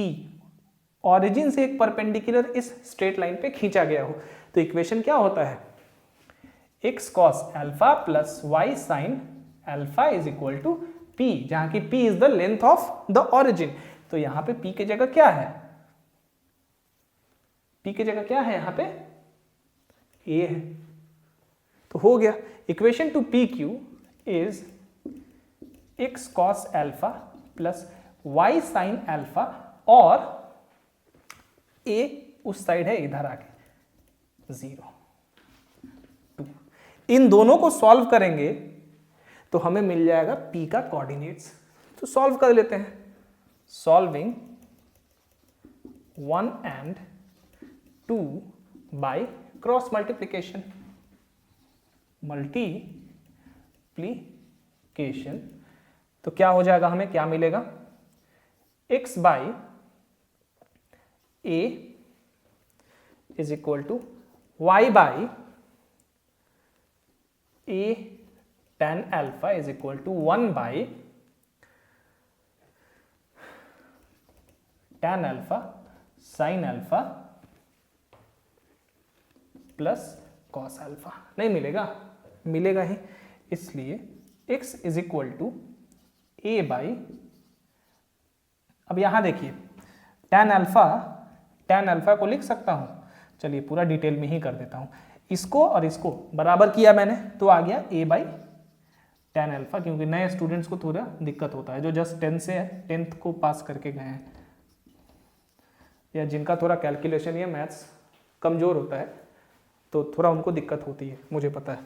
ऑरिजिन से एक परपेंडिकुलर इस स्ट्रेट लाइन पे खींचा गया हो, तो इक्वेशन क्या होता है, x cos alpha plus y sin alpha is equal to P, जहां की P is the length of the origin. तो यहां पे P की जगह क्या है, P की जगह क्या है यहाँ पे A है। तो हो गया, equation two PQ is x cos alpha plus y sin alpha, और A उस साइड है इधर आके 0, 2। इन दोनों को सॉल्व करेंगे तो हमें मिल जाएगा P का कोऑर्डिनेट्स। तो सॉल्व कर लेते हैं। Solving 1 and 2 by cross multiplication, तो क्या हो जाएगा, हमें क्या मिलेगा, x by a is equal to y by a tan alpha is equal to 1 by tan alpha sin alpha plus cos alpha, नहीं मिलेगा, मिलेगा ही, इसलिए x is equal to a by, अब यहां देखिए tan अल्फा को लिख सकता हूं, चलिए पूरा डिटेल में ही कर देता हूं, इसको और इसको बराबर किया मैंने तो आ गया a बाई tan अल्फा, क्योंकि नए स्टूडेंट्स को थोड़ा दिक्कत होता है, जो जस्ट 10 से 10th को पास करके गए हैं या जिनका थोड़ा कैलकुलेशन या मैथ्स कमज़ोर होता है तो थोड़ा उनको दिक्कत होती है, मुझे पता है।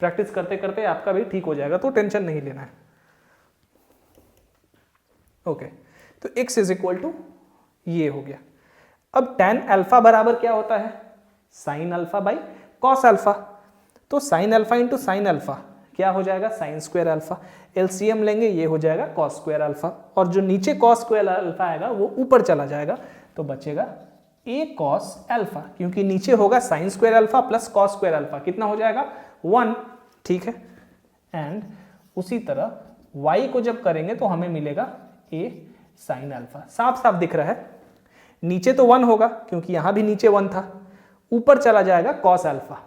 प्रैक्टिस करते करते आपका भी ठीक हो जाएगा, तो टेंशन नहीं लेना है। ओके, तो x इज इक्वल टू ये हो गया। अब tan अल्फा बराबर क्या होता है, sine alpha by cos alpha, तो sine alpha into sine alpha क्या हो जाएगा, साइन स्क्वायर अल्फा, एलसीएम लेंगे ये हो जाएगा कॉस स्क्वायर अल्फा, और जो नीचे कॉस स्क्वायर अल्फा आएगा वो ऊपर चला जाएगा, तो बचेगा a कॉस अल्फा, क्योंकि नीचे होगा sign square alpha plus cos square alpha, कितना हो जाएगा 1, ठीक है। एंड उसी तरह y को जब करेंगे तो हमें मिलेगा a साइन अल्फा, साफ साफ दिख रहा है, नीचे तो 1 होगा क्योंकि यहां भी नीचे 1 था, ऊपर चला जाएगा कॉस अल्फा,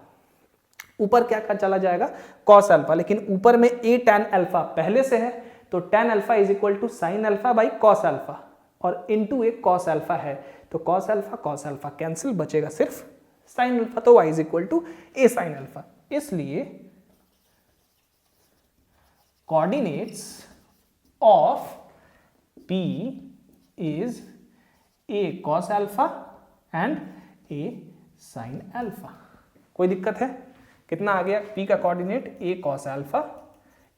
ऊपर क्या चला जाएगा कॉस अल्फा, लेकिन ऊपर में a tan अल्फा पहले से है, तो tan alpha is equal to sine alpha by cos alpha, और इनटू एक कॉस अल्फा है, तो कॉस अल्फा कैंसिल, बचेगा सिर्फ साइन अल्फा, तो y is equal to a sine alpha. इसलिए coordinates of p is a cos alpha and a sin alpha. कोई दिक्कत है, कितना आ गया p का coordinate a cos alpha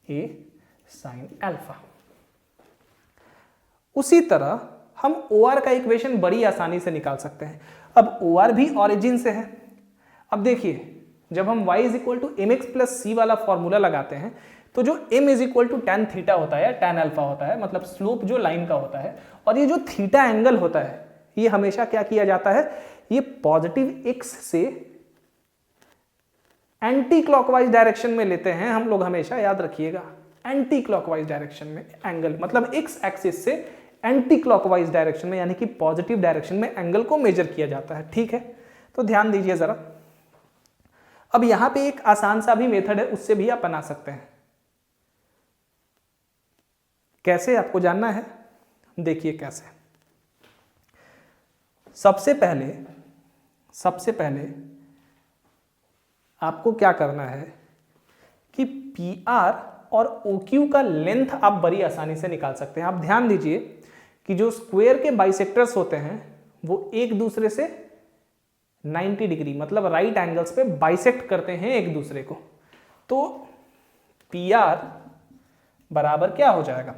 a sin alpha. उसी तरह हम OR का इक्वेशन बड़ी आसानी से निकाल सकते हैं। अब OR भी ओरिजिन से है। अब देखिए जब हम y is equal to M X plus C वाला फॉर्मूला लगाते हैं तो जो m is equal to tan theta होता है, tan अल्फा होता है, मतलब स्लोप जो लाइन का होता है, और ये जो थीटा एंगल होता है ये हमेशा क्या किया जाता है, ये पॉजिटिव x से एंटी क्लॉकवाइज डायरेक्शन में लेते हैं हम लोग, हमेशा याद रखिएगा, एंटी क्लॉकवाइज डायरेक्शन में एंगल, मतलब x एक्सिस से एंटी क्लॉकवाइज डायरेक्शन में, यानी कि पॉजिटिव डायरेक्शन में एंगल को मेजर किया जाता है, ठीक है। तो ध्यान दीजिए जरा, अब यहां पे एक आसान सा भी मेथड है, उससे भी आप बना सकते हैं। कैसे आपको जानना है, देखिए कैसे। सबसे पहले आपको क्या करना है कि PR और OQ का लेंथ आप बड़ी आसानी से निकाल सकते हैं। आप ध्यान दीजिए कि जो स्क्वायर के बाइसेक्टर्स होते हैं वो एक दूसरे से 90 डिग्री, मतलब राइट एंगल्स पे बाइसेक्ट करते हैं एक दूसरे को, तो PR बराबर क्या हो जाएगा,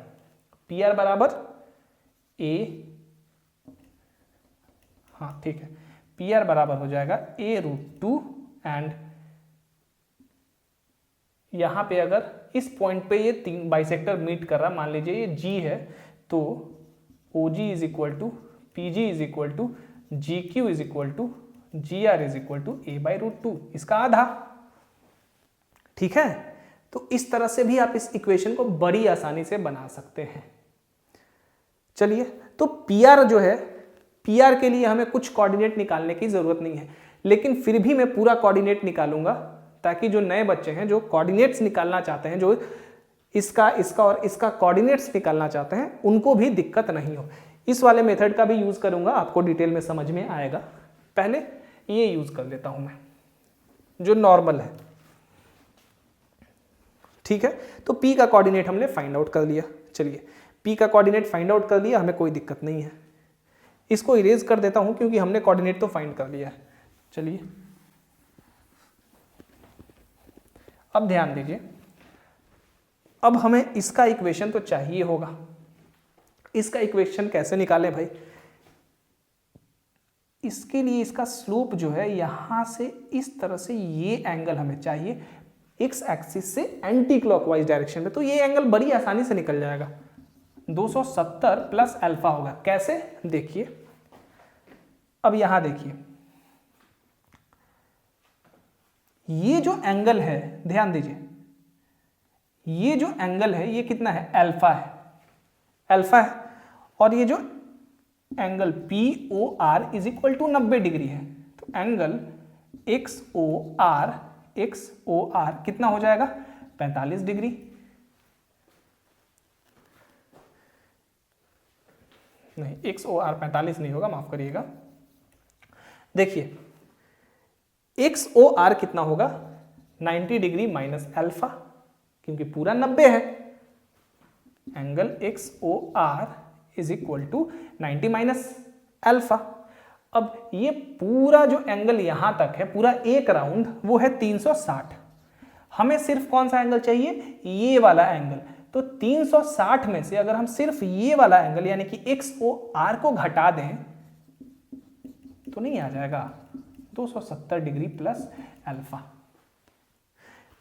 PR बराबर A, हाँ ठीक है, PR बराबर हो जाएगा a√2, एंड यहां पे अगर इस पॉइंट पे ये तीन बाइसेक्टर मीट कर रहा, मान लीजिए ये G है, तो OG is equal to PG is equal to GQ is equal to GR is equal to a/√2, इसका आधा, ठीक है। तो इस तरह से भी आप इस इक्वेशन को बड़ी आसानी से बना सकते हैं। चलिए, तो PR जो है, PR के लिए हमें कुछ कोऑर्डिनेट निकालने की जरूरत नहीं है, लेकिन फिर भी मैं पूरा कोऑर्डिनेट निकालूंगा ताकि जो नए बच्चे हैं जो कोऑर्डिनेट्स निकालना चाहते हैं, जो इसका और इसका कोऑर्डिनेट्स निकालना चाहते हैं, उनको भी दिक्कत नहीं हो। इस वाले मेथड का भी यूज करूंगा, आपको डिटेल में समझ में आएगा। पहले ये यूज कर लेता हूं मैं, जो नॉर्मल है, ठीक है। तो P का कोऑर्डिनेट हमने फाइंड आउट कर लिया। चलिए, P का कोऑर्डिनेट फाइंड आउट कर लिया, हमें कोई दिक्कत नहीं है। इसको इरेज कर देता हूं क्योंकि हमने कोऑर्डिनेट तो फाइंड कर लिया है। चलिए, अब ध्यान दीजिए, अब हमें इसका इक्वेशन तो चाहिए होगा। इसका इक्वेशन कैसे निकालें भाई? इसके लिए इसका स्लोप जो है यहां से इस तरह से, ये एंगल हमें चाहिए एक्स एक्सिस से एंटी क्लॉकवाइज डायरेक्शन में, तो ये एंगल बड़ी आसानी से निकल जाएगा, 270 प्लस अल्फा होगा। कैसे? देखिए, अब यहां देखिए, ये जो एंगल है, ध्यान दीजिए, ये जो एंगल है ये कितना है? अल्फा है, अल्फा है। और ये जो angle POR is equal to 90 degree है, तो एंगल एक्स ओ आर कितना हो जाएगा 45 डिग्री, नहीं एक्स ओ आर 45 नहीं होगा, माफ करिएगा। देखिए एक्स ओ आर कितना होगा 90 डिग्री माइनस अल्फा, क्योंकि पूरा 90 है। Angle X O R is equal to 90 minus alpha. अब ये पूरा जो एंगल यहां तक है, पूरा एक राउंड, वो है 360। हमें सिर्फ कौन सा एंगल चाहिए, ये वाला एंगल। तो 360 में से अगर हम सिर्फ ये वाला एंगल यानी कि एक्स ओ आर को घटा दें तो नहीं आ जाएगा 270 डिग्री प्लस अल्फा।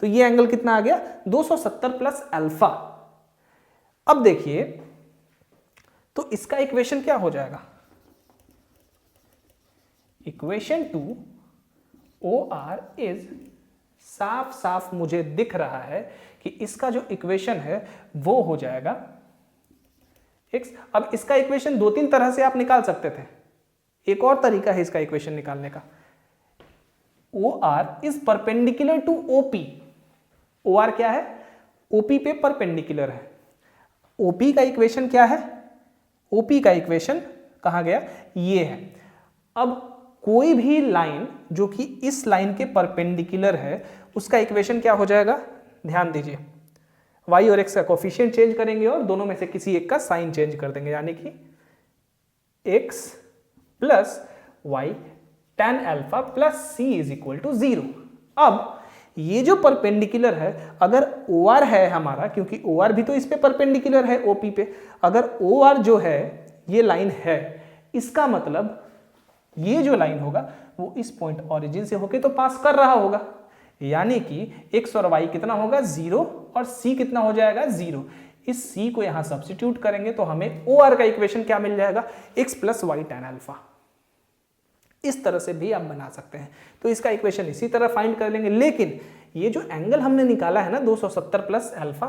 तो ये एंगल कितना आ गया 270 प्लस अल्फा। अब देखिए तो इसका इक्वेशन क्या हो जाएगा, equation to O R is, साफ साफ मुझे दिख रहा है कि इसका जो इक्वेशन है वो हो जाएगा x। अब इसका इक्वेशन दो तीन तरह से आप निकाल सकते थे, एक और तरीका है इसका इक्वेशन निकालने का। O R is perpendicular to OP. O R क्या है, ओपी पे परपेंडिकुलर है। ओपी का इक्वेशन क्या है, ओपी का इक्वेशन कहां गया, ये है। अब कोई भी लाइन जो कि इस लाइन के परपेंडिकुलर है उसका इक्वेशन क्या हो जाएगा, ध्यान दीजिए, y और x का कोफिशिएंट चेंज करेंगे और दोनों में से किसी एक का साइन चेंज कर देंगे, यानी कि x plus y tan alpha plus c is equal to 0। अब ये जो परपेंडिकुलर है, अगर OR है हमारा, क्योंकि OR भी तो इस पे परपेंडिकुलर है OP पे, अगर OR जो है ये लाइन है, इसका मतलब ये जो लाइन होगा वो इस पॉइंट ओरिजिन से होके तो पास कर रहा होगा, यानी कि x और y कितना होगा 0 और c कितना हो जाएगा 0। इस c को यहां सब्स्टिट्यूट करेंगे तो हमें OR का इक्वेशन क्या मिल जाएगा, x plus y tan alpha. इस तरह से भी आप बना सकते हैं। तो इसका इक्वेशन इसी तरह फाइंड कर लेंगे, लेकिन ये जो एंगल हमने निकाला है ना 270 प्लस अल्फा,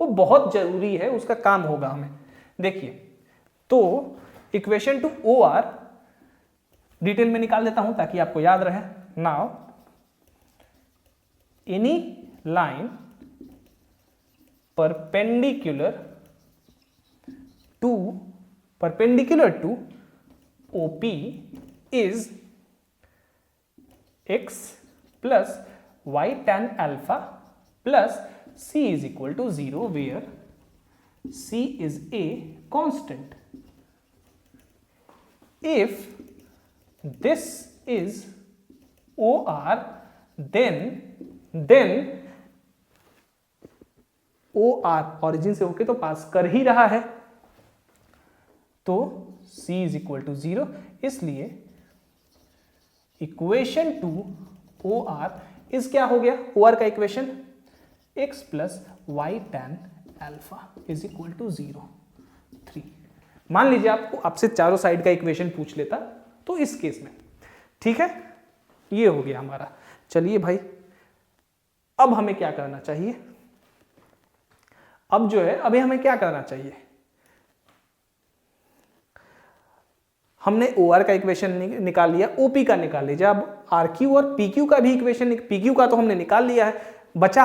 वो बहुत जरूरी है, उसका काम होगा हमें। देखिए तो equation to O R detail में निकाल देता हूं ताकि आपको याद रहे। Now any line perpendicular to OP is x plus y tan alpha plus c is equal to 0, where c is a constant. If this is OR, then OR origin से होके तो पास कर ही रहा है, तो c is equal to 0, इसलिए equation to OR इस क्या हो गया, OR का equation x plus y tan alpha is equal to 0, 3। मान लीजिए आपसे चारों साइड का इक्वेशन पूछ लेता तो इस केस में, ठीक है, ये हो गया हमारा। चलिए भाई, अब हमें क्या करना चाहिए, अब जो है अभी हमें क्या करना चाहिए, हमने OR का इक्वेशन निकाल लिया, OP का निकाल लीजिए। अब RQ और PQ का भी इक्वेशन, PQ का तो हमने निकाल लिया है, बचा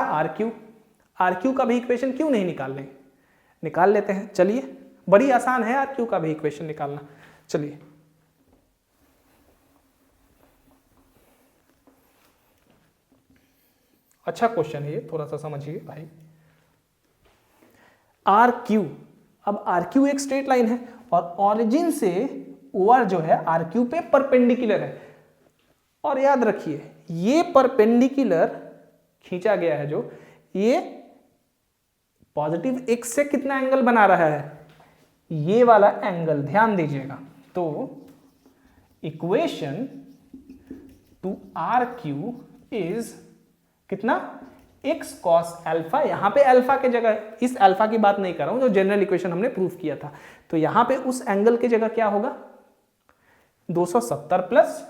RQ का भी इक्वेशन क्यों नहीं निकाल लेते हैं। चलिए, बड़ी आसान है RQ का भी इक्वेशन निकालना। चलिए, अच्छा क्वेश्चन है ये, थोड़ा सा समझिए भाई। RQ, अब RQ एक स्ट्रेट लाइन है और ऑरिजिन से OR जो है RQ पे परपेंडिकुलर है, और याद रखिए ये परपेंडिकुलर खींचा गया है, जो ये पॉजिटिव x से कितना एंगल बना रहा है, ये वाला एंगल, ध्यान दीजिएगा। तो इक्वेशन टू RQ इज कितना, x cos अल्फा, यहां पे अल्फा के जगह, इस अल्फा की बात नहीं कर रहा हूं जो जनरल इक्वेशन हमने प्रूव किया था, तो यहां पे उस एंगल की जगह क्या होगा 270 प्लस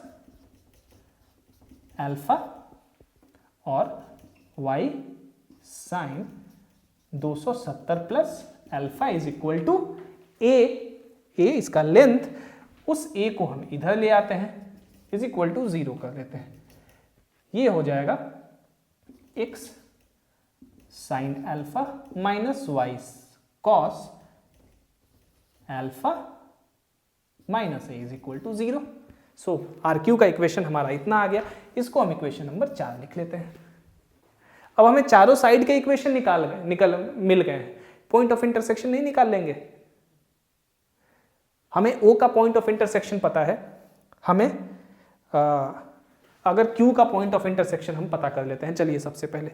अल्फा और y sine 270 plus alpha is equal to a इसका लेंथ, उस a को हम इधर ले आते हैं, इज इक्वल टू 0 कर देते हैं। ये हो जाएगा x sine alpha minus y cos alpha minus a is equal to 0। So R Q का इक्वेशन हमारा इतना आ गया। इसको हम इक्वेशन नंबर 4 लिख लेते हैं। अब हमें चारों साइड के इक्वेशन मिल गए हैं, पॉइंट ऑफ इंटरसेक्शन नहीं निकाल लेंगे। हमें O का पॉइंट ऑफ इंटरसेक्शन पता है, हमें अगर Q का पॉइंट ऑफ इंटरसेक्शन हम पता कर लेते हैं। चलिए सबसे पहले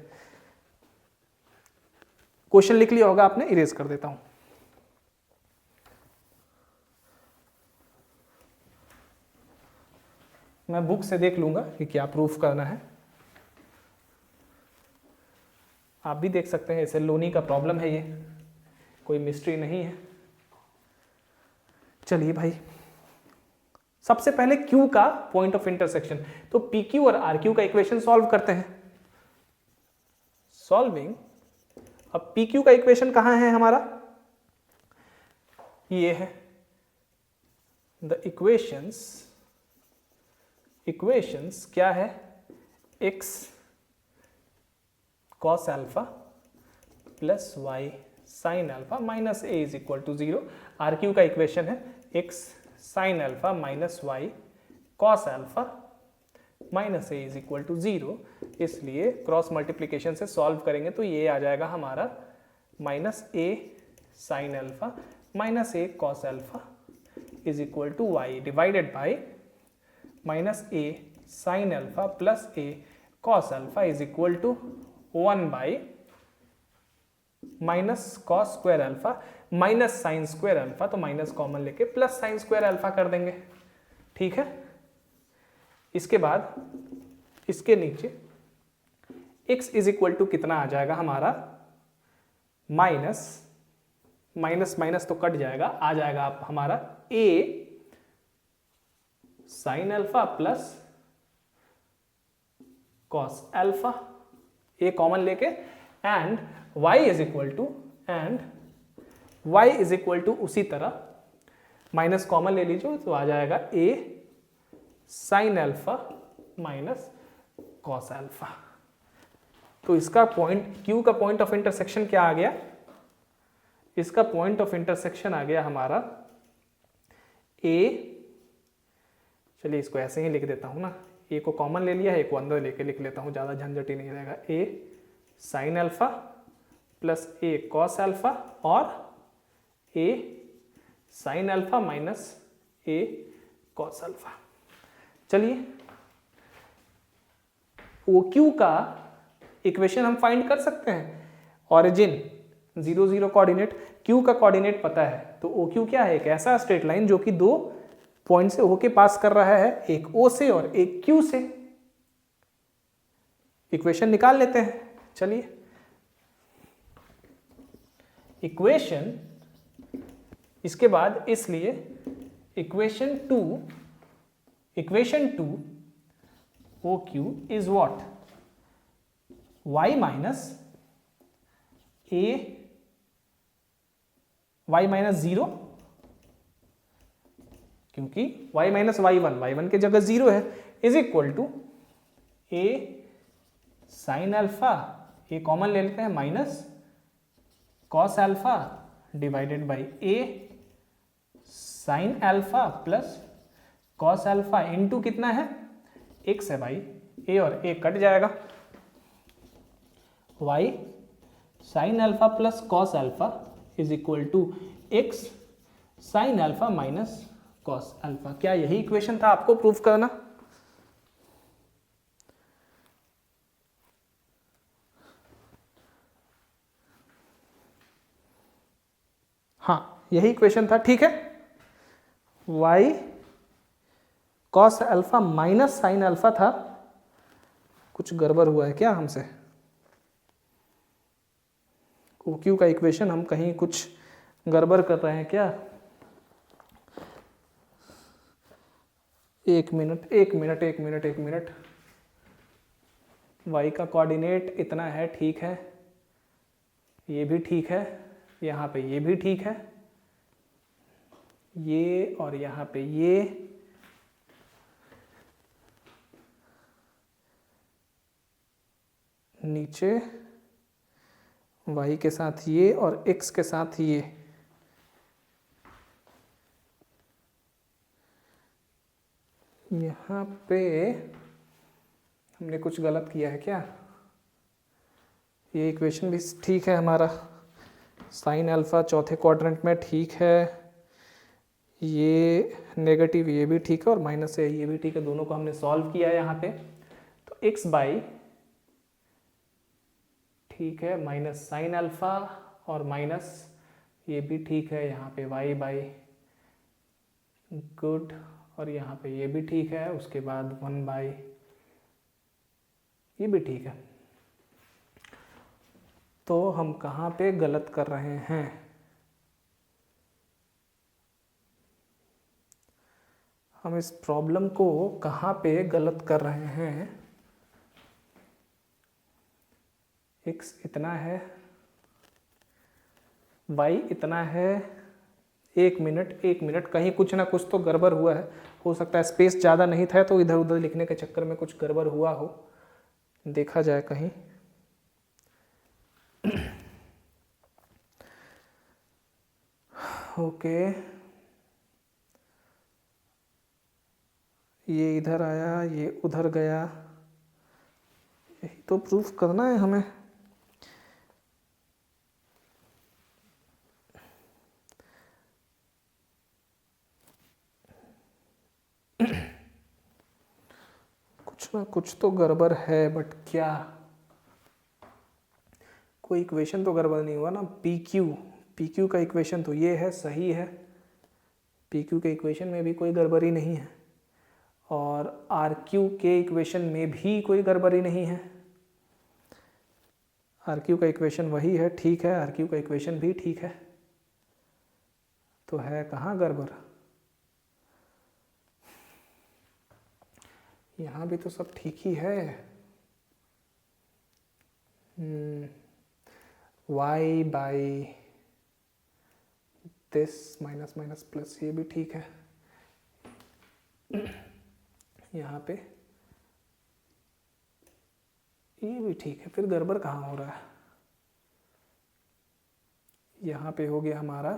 क्वेश्चन लिख लिया होगा आपने, इरेज कर देता हूं। मैं बुक से देख लूंगा कि क्या प्रूफ करना है, आप भी देख सकते हैं। इसे लोनी का प्रॉब्लम है, ये कोई मिस्ट्री नहीं है। चलिए भाई, सबसे पहले Q का पॉइंट ऑफ इंटरसेक्शन, तो PQ और RQ का इक्वेशन सॉल्व करते हैं। सॉल्विंग, अब PQ का इक्वेशन कहां है हमारा, ये है द इक्वेशंस क्या है, x cos alpha plus y sin alpha minus a is equal to 0। RQ का इक्वेशन है x sin alpha minus y cos alpha minus a is equal to 0। इसलिए क्रॉस मल्टीप्लीकेशन से सॉल्व करेंगे तो ये आ जाएगा हमारा minus a sin alpha minus a cos alpha is equal to y divided by minus a sin alpha plus a cos alpha is equal to 1 by minus cos square alpha minus sine square alpha, तो minus common लेके plus sine square alpha कर देंगे। ठीक है, इसके बाद इसके नीचे x इज इक्वल टू कितना आ जाएगा हमारा, माइनस माइनस माइनस तो कट जाएगा, आ जाएगा आप हमारा a sine alpha plus cos alpha, a common लेके, and y is equal to उसी तरह माइनस कॉमन ले लीजिए तो आ जाएगा a sine alpha minus cos alpha. तो इसका पॉइंट Q का पॉइंट ऑफ इंटरसेक्शन क्या आ गया, इसका पॉइंट ऑफ इंटरसेक्शन आ गया हमारा a, चलिए इसको ऐसे ही लिख देता हूं ना, a को कॉमन ले लिया है, a को अंदर लेके लिख लेता हूं, ज्यादा झंझट ही नहीं रहेगा। a sine alpha plus a cos alpha और a sine alpha minus a cos alpha. चलिए OQ का इक्वेशन हम फाइंड कर सकते हैं। ओरिजिन 0 0 कोऑर्डिनेट, Q का कोऑर्डिनेट पता है, तो OQ क्या है, एक ऐसा स्ट्रेट लाइन जो कि दो पॉइंट से होके पास कर रहा है, एक O से और एक Q से। इक्वेशन निकाल लेते हैं। चलिए इक्वेशन, इसके बाद इसलिए equation to OQ is what, y minus a y minus 0, क्योंकि y माइनस y1 की जगह 0 है, is equal to a sine alpha, a common ले लेते हैं, minus cos alpha divided by a sine alpha plus cos alpha into कितना है, x है भाई, a और a कट जाएगा, y sine alpha plus cos alpha is equal to x sine alpha minus cos alpha. क्या यही equation था आपको प्रूफ करना? हाँ यही इक्वेशन था, ठीक है। y cos alpha minus sine alpha था, कुछ गड़बड़ हुआ है क्या हमसे? OQ का इक्वेशन हम कहीं कुछ गड़बड़ कर रहे हैं क्या? एक मिनट। y का कोऑर्डिनेट इतना है, ठीक है, ये भी ठीक है, यहाँ पे ये भी ठीक है, ये और यहाँ पे नीचे y के साथ ये और x के साथ ये। यहाँ पे हमने कुछ गलत किया है क्या? ये इक्वेशन भी ठीक है हमारा, साइन अल्फा चौथे क्वाड्रेंट में ठीक है, ये नेगेटिव ये भी ठीक है और माइनस है ये भी ठीक है, दोनों को हमने सॉल्व किया है यहाँ पे। तो x बाई ठीक है माइनस साइन अल्फा और माइनस ये भी ठीक है, यहाँ पे y बाई गुड और यहाँ पे ये भी ठीक है, उसके बाद 1 बाई ये भी ठीक है। तो हम कहाँ पे गलत कर रहे हैं? हम इस प्रॉब्लम को कहाँ पे गलत कर रहे हैं? x इतना है, y इतना है, एक मिनट कहीं कुछ ना कुछ तो गड़बड़ हुआ है। हो सकता है स्पेस ज़्यादा नहीं था तो इधर उधर लिखने के चक्कर में कुछ गड़बड़ हुआ हो, देखा जाए कहीं। ओके, ये इधर आया, ये उधर गया, यही तो प्रूफ करना है हमें। कुछ ना कुछ तो गड़बड़ है, बट क्या? कोई इक्वेशन तो गड़बड़ नहीं हुआ ना? पी क्यू का इक्वेशन तो ये है, सही है। पी क्यू के इक्वेशन में भी कोई गड़बड़ी नहीं है और आर क्यू के इक्वेशन में भी कोई गड़बड़ी नहीं है। आर क्यू का इक्वेशन वही है, ठीक है, आर क्यू का इक्वेशन भी ठीक है, तो है कहाँ गड़बड़? यहाँ भी तो सब ठीक ही है। y by this minus minus plus ये भी ठीक है। यहाँ पे ये भी ठीक है, फिर गड़बड़ कहाँ हो रहा है? यहाँ पे हो गया हमारा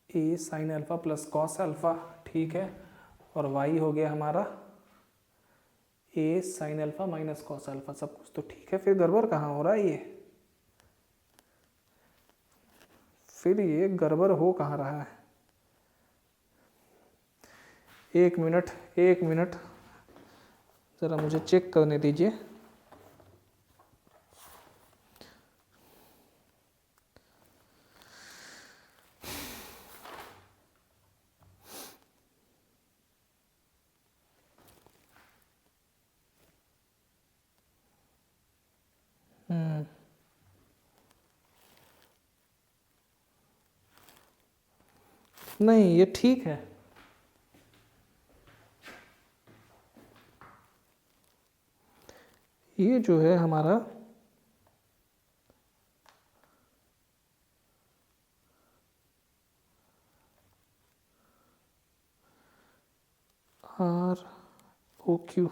a sine alpha plus cos alpha, ठीक है, और y हो गया हमारा a sine alpha minus cos alpha, सब कुछ तो ठीक है, फिर गड़बड़ कहाँ हो रहा है? ये गड़बड़ हो कहाँ रहा है? एक मिनट ज़रा मुझे चेक करने दीजिए। नहीं, ये ठीक है। ये जो है हमारा आर ओ क्यू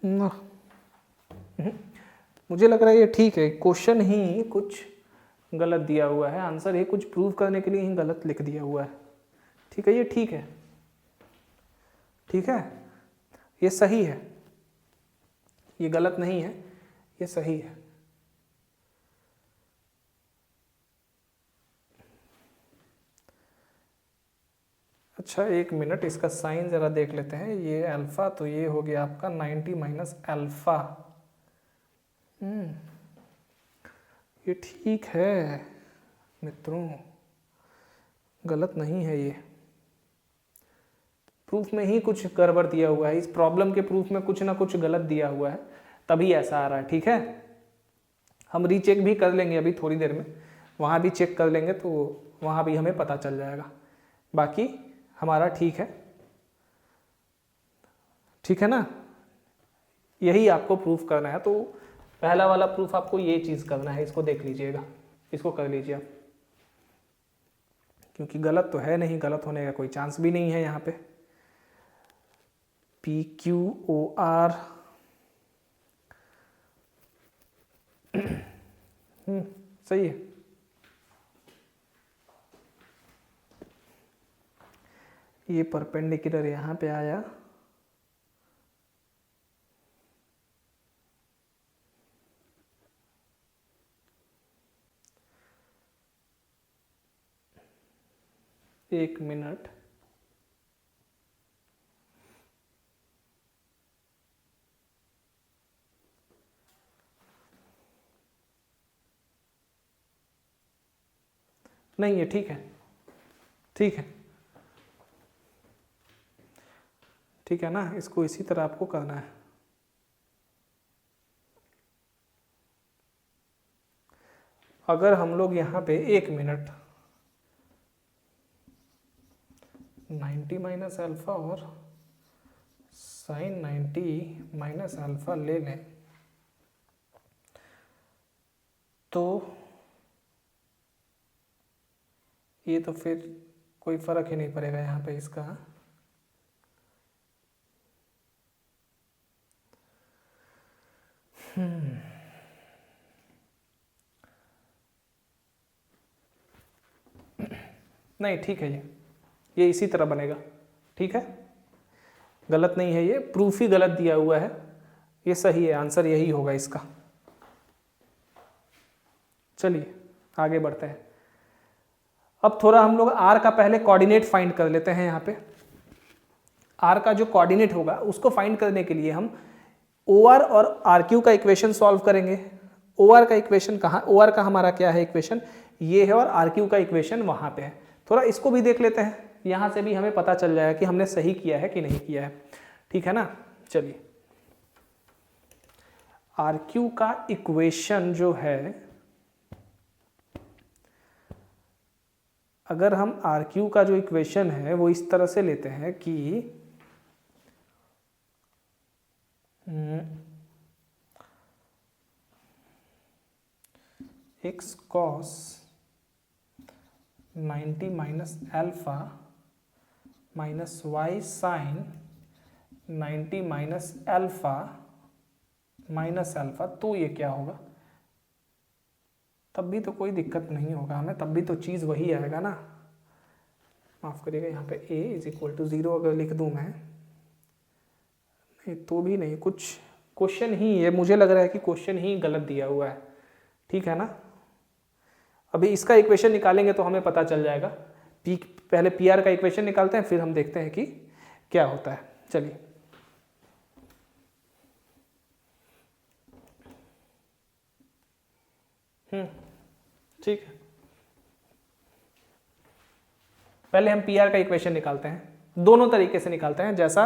ना, मुझे लग रहा है ये ठीक है। क्वेश्चन ही कुछ गलत दिया हुआ है, आंसर ही कुछ प्रूव करने के लिए ही गलत लिख दिया हुआ है। ठीक है, ये ठीक है, ठीक है, ये सही है, ये गलत नहीं है, ये सही है। अच्छा, एक मिनट, इसका साइन ज़रा देख लेते हैं। ये अल्फ़ा, तो ये हो गया आपका 90 माइनस अल्फ़ा। ये ठीक है मित्रों, गलत नहीं है। ये प्रूफ में ही कुछ गड़बड़ दिया हुआ है, इस प्रॉब्लम के प्रूफ में कुछ ना कुछ गलत दिया हुआ है, तभी ऐसा आ रहा है। ठीक है, हम रीचेक भी कर लेंगे अभी थोड़ी देर में, वहाँ भी चेक कर लेंगे तो वहाँ भी हमें पता चल जाएगा। बाकी हमारा ठीक है, ठीक है ना? यही आपको प्रूफ करना है। तो पहला वाला प्रूफ आपको ये चीज़ करना है, इसको देख लीजिएगा, इसको कर लीजिए आप, क्योंकि गलत तो है नहीं, गलत होने का कोई चांस भी नहीं है यहाँ पे। PQOR सही है। ये परपेंडिकुलर यहाँ पे आया, एक मिनट, नहीं है, ठीक है, ठीक है, ठीक है ना, इसको इसी तरह आपको करना है। अगर हम लोग यहाँ पे एक मिनट 90 माइनस अल्फा और साइन 90 माइनस अल्फा ले लें तो ये तो फिर कोई फर्क ही नहीं पड़ेगा यहाँ पे इसका। नहीं, ठीक है, ये इसी तरह बनेगा, ठीक है, गलत नहीं है, ये प्रूफ ही गलत दिया हुआ है, ये सही है, आंसर यही होगा इसका। चलिए आगे बढ़ते हैं। अब थोड़ा हम लोग r का पहले कोऑर्डिनेट फाइंड कर लेते हैं। यहाँ पे r का जो कोऑर्डिनेट होगा उसको फाइंड करने के लिए हम OR और RQ का इक्वेशन सॉल्व करेंगे। OR का इक्वेशन कहाँ, OR का हमारा क्या है इक्वेशन, ये है, और RQ का इक्वेशन वहाँ पे है। थोड़ा इसको भी देख लेते हैं, यहाँ से भी हमें पता चल जाएगा कि हमने सही किया है कि नहीं किया है, ठीक है ना। चलिए, RQ का इक्वेशन जो है, अगर हम RQ का जो इक्वेशन है वो इस तरह से लेते हैं कि x cos 90 minus alpha minus y sine 90 minus alpha minus alpha, तो ये क्या होगा, तब भी तो कोई दिक्कत नहीं होगा हमें, तब भी तो चीज़ वही आएगा ना। माफ़ करिएगा, यहाँ पे a इज इक्वल टू 0 अगर लिख दूँ मैं, नहीं तो भी नहीं, कुछ क्वेश्चन ही ये मुझे लग रहा है कि क्वेश्चन ही गलत दिया हुआ है, ठीक है ना। अभी इसका इक्वेशन निकालेंगे तो हमें पता चल जाएगा। पहले PR का इक्वेशन निकालते हैं, फिर हम देखते हैं कि क्या होता है। चलिए, ठीक है, पहले हम PR का इक्वेशन निकालते हैं, दोनों तरीके से निकालते हैं। जैसा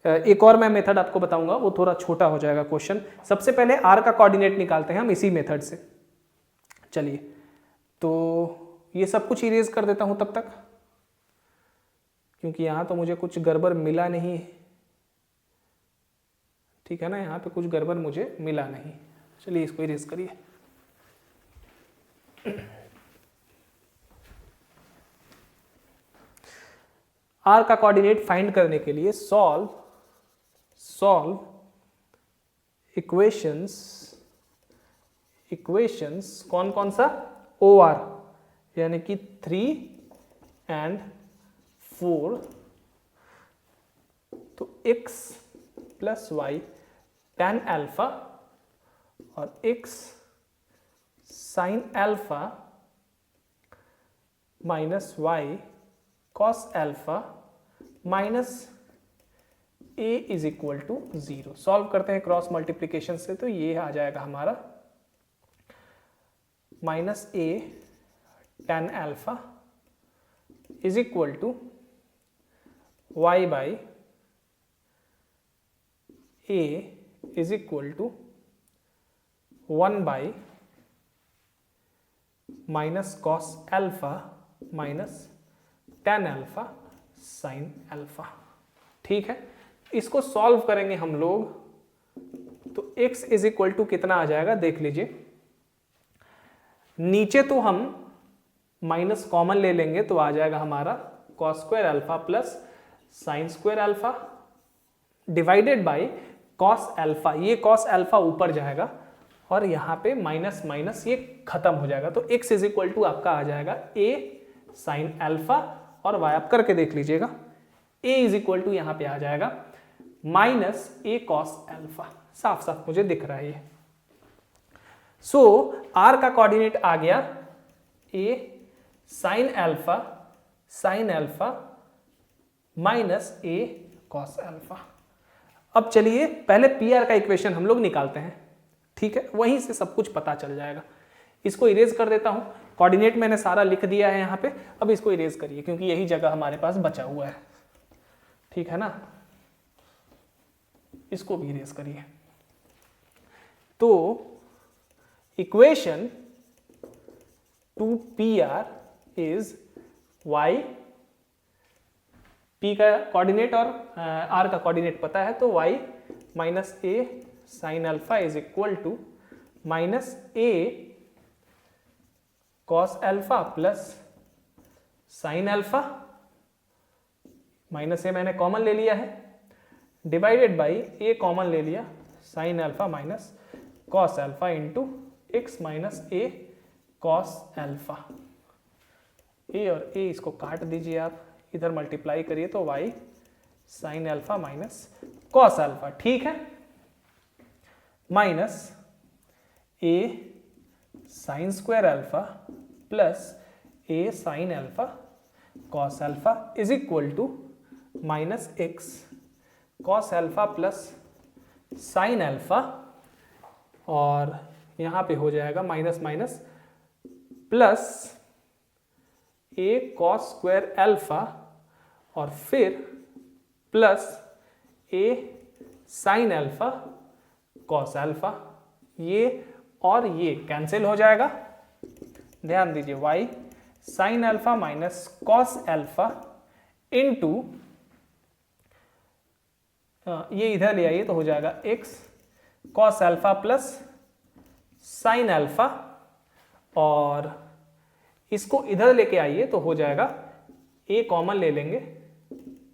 एक और मैं मेथड आपको बताऊंगा, वो थोड़ा छोटा हो जाएगा क्वेश्चन। सबसे पहले R का कोऑर्डिनेट निकालते हैं हम इसी मेथड से। चलिए, तो ये सब कुछ इरेज कर देता हूं तब तक, क्योंकि यहाँ तो मुझे कुछ गड़बड़ मिला नहीं, ठीक है ना, यहाँ पे कुछ गड़बड़ मुझे मिला नहीं। चलिए इसको इरेज करिए। R का कोऑर्डिनेट फाइंड करने के लिए सॉल्व इक्वेशंस कौन कौन सा, OR, यानी कि 3 and 4, तो x plus y tan alpha और x sine alpha minus y cos alpha minus a is equal to 0। Solve करते हैं क्रॉस मल्टीप्लीकेशन से, तो ये आ जाएगा हमारा minus a tan alpha is equal to y by a is equal to 1 by minus cos alpha minus tan alpha sine alpha, ठीक है। इसको सॉल्व करेंगे हम लोग तो x इज इक्वल टू कितना आ जाएगा देख लीजिए, नीचे तो हम माइनस कॉमन ले लेंगे तो आ जाएगा हमारा cos square alpha plus sine square alpha divided by cos alpha, ये cos अल्फा ऊपर जाएगा और यहाँ पे माइनस माइनस ये खत्म हो जाएगा। तो x इज इक्वल टू आपका आ जाएगा a साइन अल्फा और y आप करके देख लीजिएगा, a इज इक्वल टू यहाँ पे आ जाएगा माइनस a cos अल्फा, साफ साफ मुझे दिख रहा है ये। सो r का कोऑर्डिनेट आ गया a sine alpha minus a cos alpha. अब चलिए पहले PR का इक्वेशन हम लोग निकालते हैं, ठीक है, वहीं से सब कुछ पता चल जाएगा। इसको इरेज कर देता हूं, कोऑर्डिनेट मैंने सारा लिख दिया है यहाँ पे, अब इसको इरेज करिए क्योंकि यही जगह हमारे पास बचा हुआ है, ठीक है ना, इसको भी इरेज करिए। तो equation to PR is y, p का कोऑर्डिनेट और r का कोऑर्डिनेट पता है तो y minus a sine alpha is equal to minus a cos alpha plus sine alpha, minus a मैंने कॉमन ले लिया है, डिवाइडेड बाई a कॉमन ले लिया sine alpha minus cos alpha into x minus a cos alpha. a और a इसको काट दीजिए आप, इधर मल्टीप्लाई करिए तो y sine alpha minus cos alpha, ठीक है, minus a sine square alpha plus a sine alpha cos alpha is equal to minus x cos alpha plus sine alpha, और यहाँ पे हो जाएगा minus minus plus a cos square alpha और फिर plus a sine alpha cos alpha, ये और ये कैंसिल हो जाएगा। ध्यान दीजिए y sine alpha minus cos alpha into ये इधर ले आइए तो हो जाएगा x cos alpha plus sine alpha, और इसको इधर लेके आइए तो हो जाएगा a कॉमन ले लेंगे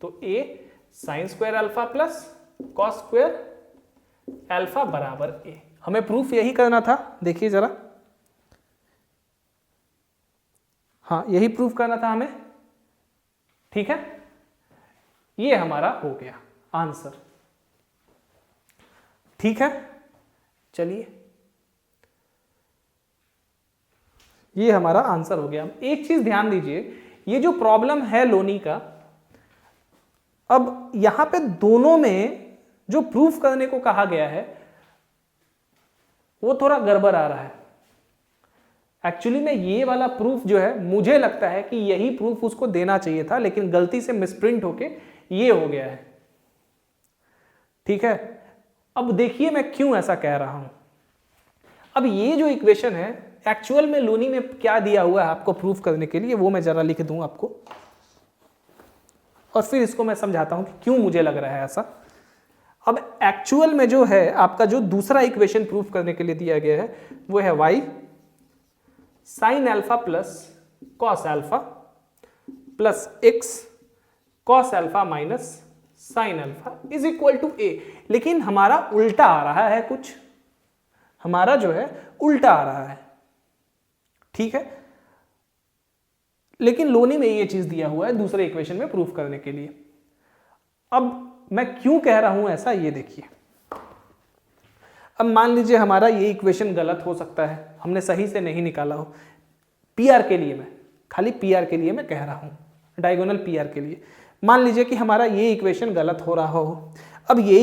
तो a sine square alpha plus cos square alpha बराबर a। हमें प्रूफ यही करना था, देखिए जरा, हाँ यही प्रूफ करना था हमें, ठीक है, ये हमारा हो गया आंसर, ठीक है। चलिए ये हमारा आंसर हो गया। एक चीज ध्यान दीजिए, ये जो प्रॉब्लम है लोनी का, अब यहां पे दोनों में जो प्रूफ करने को कहा गया है वो थोड़ा गड़बड़ आ रहा है। एक्चुअली में ये वाला प्रूफ जो है, मुझे लगता है कि यही प्रूफ उसको देना चाहिए था, लेकिन गलती से मिसप्रिंट होके ये हो गया है, ठीक है। अब देखिए मैं क्यों ऐसा कह रहा हूं। अब ये जो इक्वेशन है एक्चुअल में लोनी में क्या दिया हुआ है आपको प्रूफ करने के लिए, वो मैं जरा लिख दूं आपको, और फिर इसको मैं समझाता हूं कि क्यों मुझे लग रहा है ऐसा। अब एक्चुअल में जो है आपका जो दूसरा इक्वेशन प्रूफ करने के लिए दिया गया है वो है y sine alpha plus cos alpha plus x cos alpha minus sine alpha is equal to a, लेकिन हमारा उल्टा आ रहा है, कुछ हमारा जो है उल्टा आ रहा है, ठीक है। लेकिन लोनी में ये चीज दिया हुआ है दूसरे इक्वेशन में प्रूफ करने के लिए। अब मैं क्यों कह रहा हूं ऐसा, ये देखिए। अब मान लीजिए हमारा ये इक्वेशन गलत हो सकता है, हमने सही से नहीं निकाला हो, PR के लिए, मैं खाली PR के लिए मैं कह रहा हूं, डायगोनल PR के लिए। मान लीजिए कि हमारा ये इक्वेशन गलत हो रहा हो। अब ये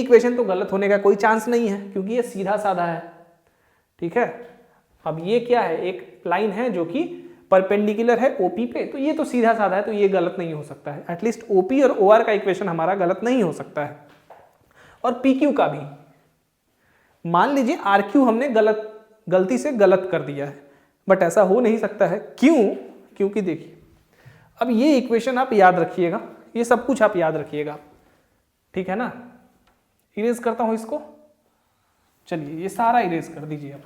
इक्वेशन तो गलत होने का कोई चांस नहीं है क्योंकि ये सीधा साधा है, ठीक है। अब ये क्या है, एक लाइन है जो कि परपेंडिकुलर है OP पे, तो ये तो सीधा साधा है, तो ये गलत नहीं हो सकता है। एटलीस्ट OP और OR का इक्वेशन हमारा गलत नहीं हो सकता है, और PQ का भी। मान लीजिए RQ हमने गलती से गलत कर दिया है, बट ऐसा हो नहीं सकता है। क्यों? क्योंकि देखिए, अब ये इक्वेशन आप याद रखिएगा, ये सब कुछ आप याद रखिएगा, ठीक है ना। इरेज करता हूं इसको, चलिए ये सारा इरेज कर दीजिए। अब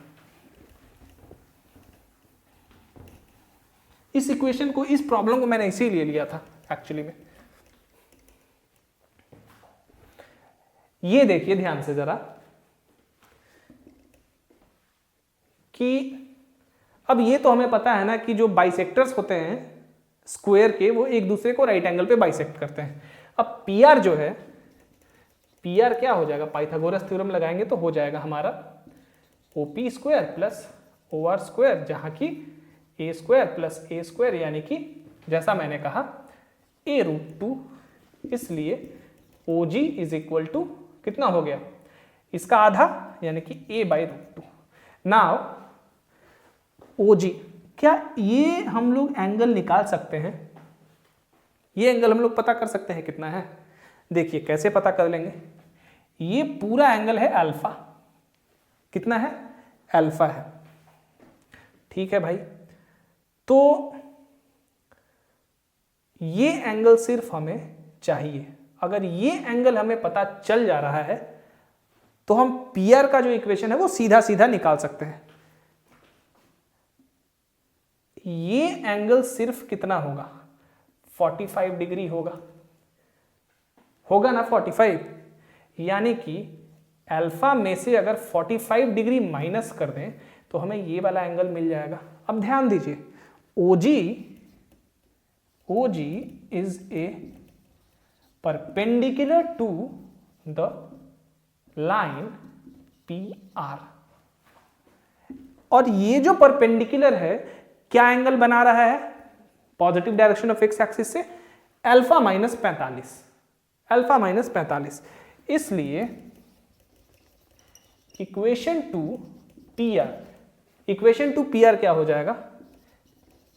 इस इक्वेशन को, इस प्रॉब्लम को मैंने इसीलिए लिया था एक्चुअली में। ये देखिए ध्यान से जरा कि अब ये तो हमें पता है ना कि जो बाइसेक्टर्स होते हैं स्क्वायर के, वो एक दूसरे को राइट एंगल पे बाइसेक्ट करते हैं। अब पीआर जो है, पीआर क्या हो जाएगा, पाइथागोरस थ्योरम लगाएंगे तो हो जाएगा हमारा OP square plus OR square, जहां की ए स्क्वायर प्लस ए स्क्वायर यानी कि जैसा मैंने कहा a√2, इसलिए OG इज इक्वल टू कितना हो गया, इसका आधा यानी कि a/√2। नाउ OG, क्या ये हम लोग एंगल निकाल सकते हैं? ये एंगल हम लोग पता कर सकते हैं कितना है। देखिए कैसे पता कर लेंगे, ये पूरा एंगल है अल्फा, कितना है, अल्फा है, ठीक है भाई। तो ये एंगल सिर्फ हमें चाहिए, अगर ये एंगल हमें पता चल जा रहा है तो हम पीआर का जो इक्वेशन है वो सीधा सीधा निकाल सकते हैं। ये एंगल सिर्फ कितना होगा, 45 डिग्री होगा, होगा ना 45, यानी कि अल्फा में से अगर 45 डिग्री माइनस कर दें तो हमें ये वाला एंगल मिल जाएगा। अब ध्यान दीजिए, OG is a perpendicular to the line PR, और ये जो परपेंडिकुलर है क्या एंगल बना रहा है, positive direction of x axis से अल्फा माइनस 45, अल्फा माइनस 45। इसलिए इक्वेशन टू पीआर क्या हो जाएगा,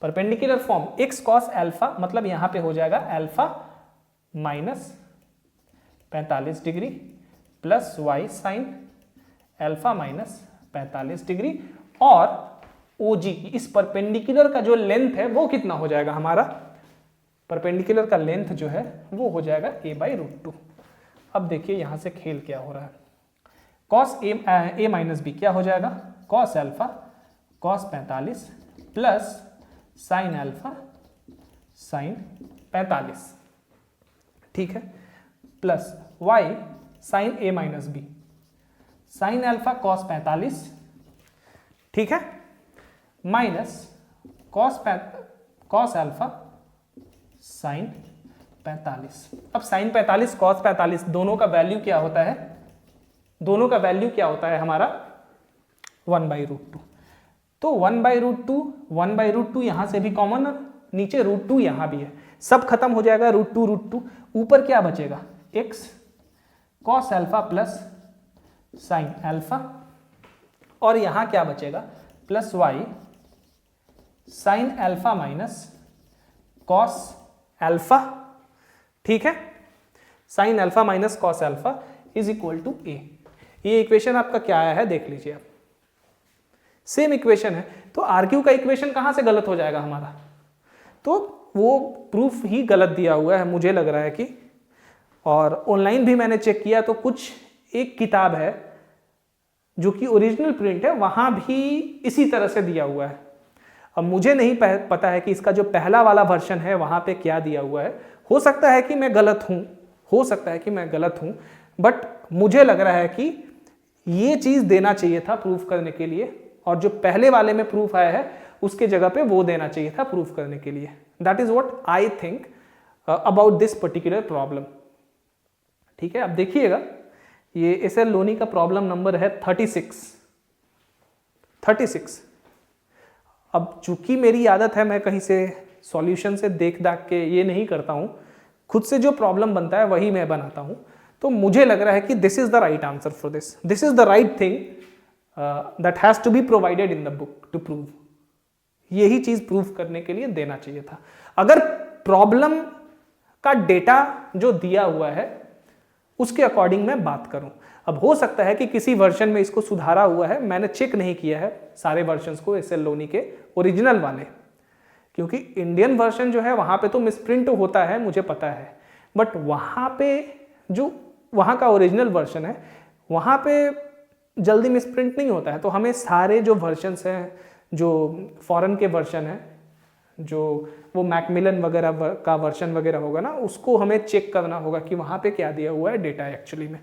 perpendicular form x cos alpha, मतलब यहां पे हो जाएगा alpha minus 45 degree plus y sine alpha minus 45 degree, और OG इस परपेंडिकुलर का जो लेंथ है वो कितना हो जाएगा, हमारा परपेंडिकुलर का लेंथ जो है वो हो जाएगा a/√2। अब देखिए यहां से खेल क्या हो रहा है, cos a माइनस बी क्या हो जाएगा, cos alpha cos 45 plus sine alpha sine 45, ठीक है, plus y sine a minus b sine alpha cos 45, ठीक है, माइनस cos अल्फा साइन 45। अब साइन 45 cos 45 दोनों का वैल्यू क्या होता है, दोनों का वैल्यू क्या होता है हमारा 1/√2। तो 1/√2 यहां से भी कॉमन, नीचे √2 यहां भी है, सब खत्म हो जाएगा, √2 ऊपर क्या बचेगा, x cos alpha plus sine alpha, और यहां क्या बचेगा plus y sine alpha minus cos alpha, ठीक है, sine alpha minus cos alpha is equal to a। ये इक्वेशन आपका क्या आया है देख लीजिए आप, सेम इक्वेशन है। तो आरक्यू का इक्वेशन कहां से गलत हो जाएगा हमारा, तो वो प्रूफ ही गलत दिया हुआ है मुझे लग रहा है कि, और ऑनलाइन भी मैंने चेक किया तो कुछ एक किताब है जो कि ओरिजिनल प्रिंट है, वहां भी इसी तरह से दिया हुआ है। अब मुझे नहीं पता है कि इसका जो पहला वाला वर्जन है वहां पे क्या दिया हुआ है, हो सकता है कि मैं गलत हूं, हो सकता है कि मैं गलत हूं, बट मुझे लग रहा है कि ये चीज देना चाहिए था प्रूफ करने के लिए, और जो पहले वाले में प्रूफ आया है उसके जगह पे वो देना चाहिए था प्रूफ करने के लिए। That is what I think about this particular problem, ठीक है। अब देखिएगा ये एसएल लोनी का प्रॉब्लम नंबर है 36। अब चूंकि मेरी आदत है मैं कहीं से सॉल्यूशन से देख दाख के ये नहीं करता हूं, खुद से जो प्रॉब्लम बनता है वही मैं बनाता हूं, तो मुझे लग रहा है कि this is the right answer for this, this is the right thing that has to be provided in the book to prove. यही चीज प्रूव करने के लिए देना चाहिए था। अगर प्रॉब्लम का डेटा जो दिया हुआ है उसके अकॉर्डिंग मैं बात करूं, अब हो सकता है कि किसी वर्जन में इसको सुधारा हुआ है, मैंने चेक नहीं किया है सारे वर्जन्स को एसएल लोनी के ओरिजिनल वाले, क्योंकि इंडियन वर्जन जो है वहां पे तो मिसप्रिंट होता है मुझे पता है, बट वहां पे जो वहाँ का ओरिजिनल वर्जन है, वहाँ पे जल्दी मिसप्रिंट नहीं होता है। तो हमें सारे जो वर्जन्स हैं, जो फॉरेन के वर्जन हैं, जो वो मैकमिलन वगैरह का वर्जन वगैरह होगा ना, उसको हमें चेक करना होगा कि वहाँ पे क्या दिया हुआ है डेटा एक्चुअली में,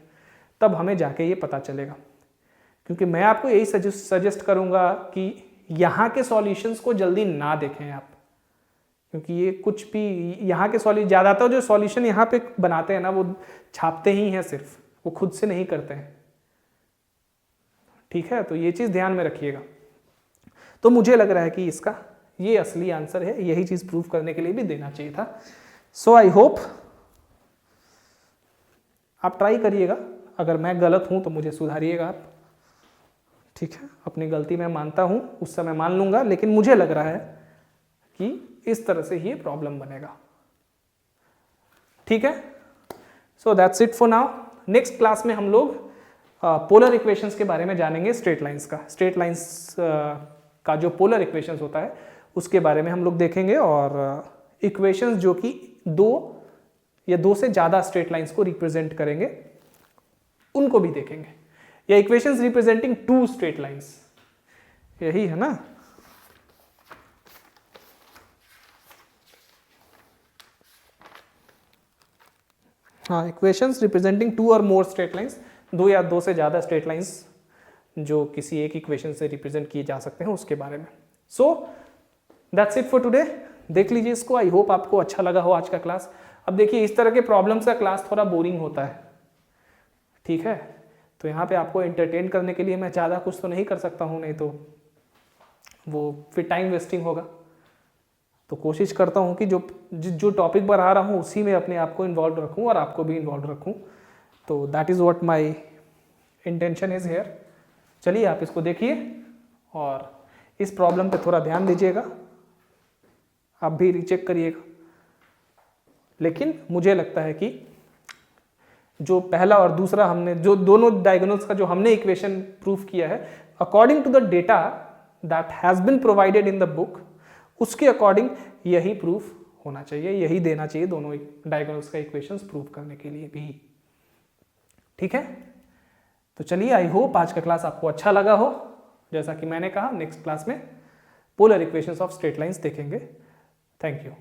तब हमें जाके ये पता चलेगा। क्योंकि मैं आपको यही सजेस्ट करूँगा कि यहाँ के सॉल्यूशंस को जल्दी ना देखें आप, क्योंकि ये कुछ भी यहाँ के ज़्यादातर जो सॉल्यूशन यहाँ पे बनाते हैं ना, वो छापते ही हैं सिर्फ, वो खुद से नहीं करते हैं। ठीक है, तो ये चीज़ ध्यान में रखिएगा। तो मुझे लग रहा है कि इसका ये असली आंसर है, यही चीज़ प्रूव करने के लिए भी देना चाहिए था। सो आई होप आप ट्राई करिएगा, अगर मैं गलत हूँ तो मुझे सुधारिएगा आप। ठीक है, अपनी गलती मैं मानता हूँ, उस समय मान लूँगा, लेकिन मुझे लग रहा है कि इस तरह से ये प्रॉब्लम बनेगा। ठीक है, so that's it for now. Next class में हम लोग पोलर इक्वेशंस के बारे में जानेंगे, स्ट्रेट लाइंस का। स्ट्रेट लाइंस का जो पोलर इक्वेशंस होता है उसके बारे में हम लोग देखेंगे, और इक्वेशंस जो कि 2 या 2 से ज़्यादा स्ट्रेट लाइंस को रिप्रेजेंट करेंगे उनको भी देखेंगे, या इक्वेशंस रिप्रेजेंटिंग 2 स्ट्रेट लाइंस, यही है ना। हाँ, इक्वेशंस रिप्रेजेंटिंग 2 और मोर स्ट्रेट लाइंस, 2 या 2 से ज़्यादा स्ट्रेट लाइंस जो किसी एक इक्वेशन से रिप्रेजेंट किए जा सकते हैं, उसके बारे में। So that's it for today. देख लीजिए इसको, आई होप आपको अच्छा लगा हो आज का क्लास। अब देखिए, इस तरह के प्रॉब्लम्स का क्लास थोड़ा बोरिंग होता है, ठीक है, तो यहाँ पे आपको एंटरटेन करने के लिए मैं ज़्यादा कुछ तो नहीं कर सकता हूँ, नहीं तो वो फिर टाइम वेस्टिंग होगा। तो कोशिश करता हूँ कि जो टॉपिक पर आ रहा हूँ उसी में अपने आप को इन्वॉल्व रखूँ और आपको भी इन्वॉल्व रखूँ। तो that is what my intention is here. चलिए आप इसको देखिए और इस प्रॉब्लम पे थोड़ा ध्यान दीजिएगा, आप भी रीचेक करिएगा। लेकिन मुझे लगता है कि जो पहला और दूसरा हमने जो दोनों डायगोनल्स का जो हमने इक्वेशन प्रूफ किया है, according to the data that has been provided in the book, उसके अकॉर्डिंग यही प्रूफ होना चाहिए, यही देना चाहिए दोनों डायगोनल्स का इक्वेशंस प्रूफ करने के लिए भी। ठीक है, तो चलिए, आई होप आज का क्लास आपको अच्छा लगा हो। जैसा कि मैंने कहा, नेक्स्ट क्लास में polar equations of straight lines देखेंगे। Thank you.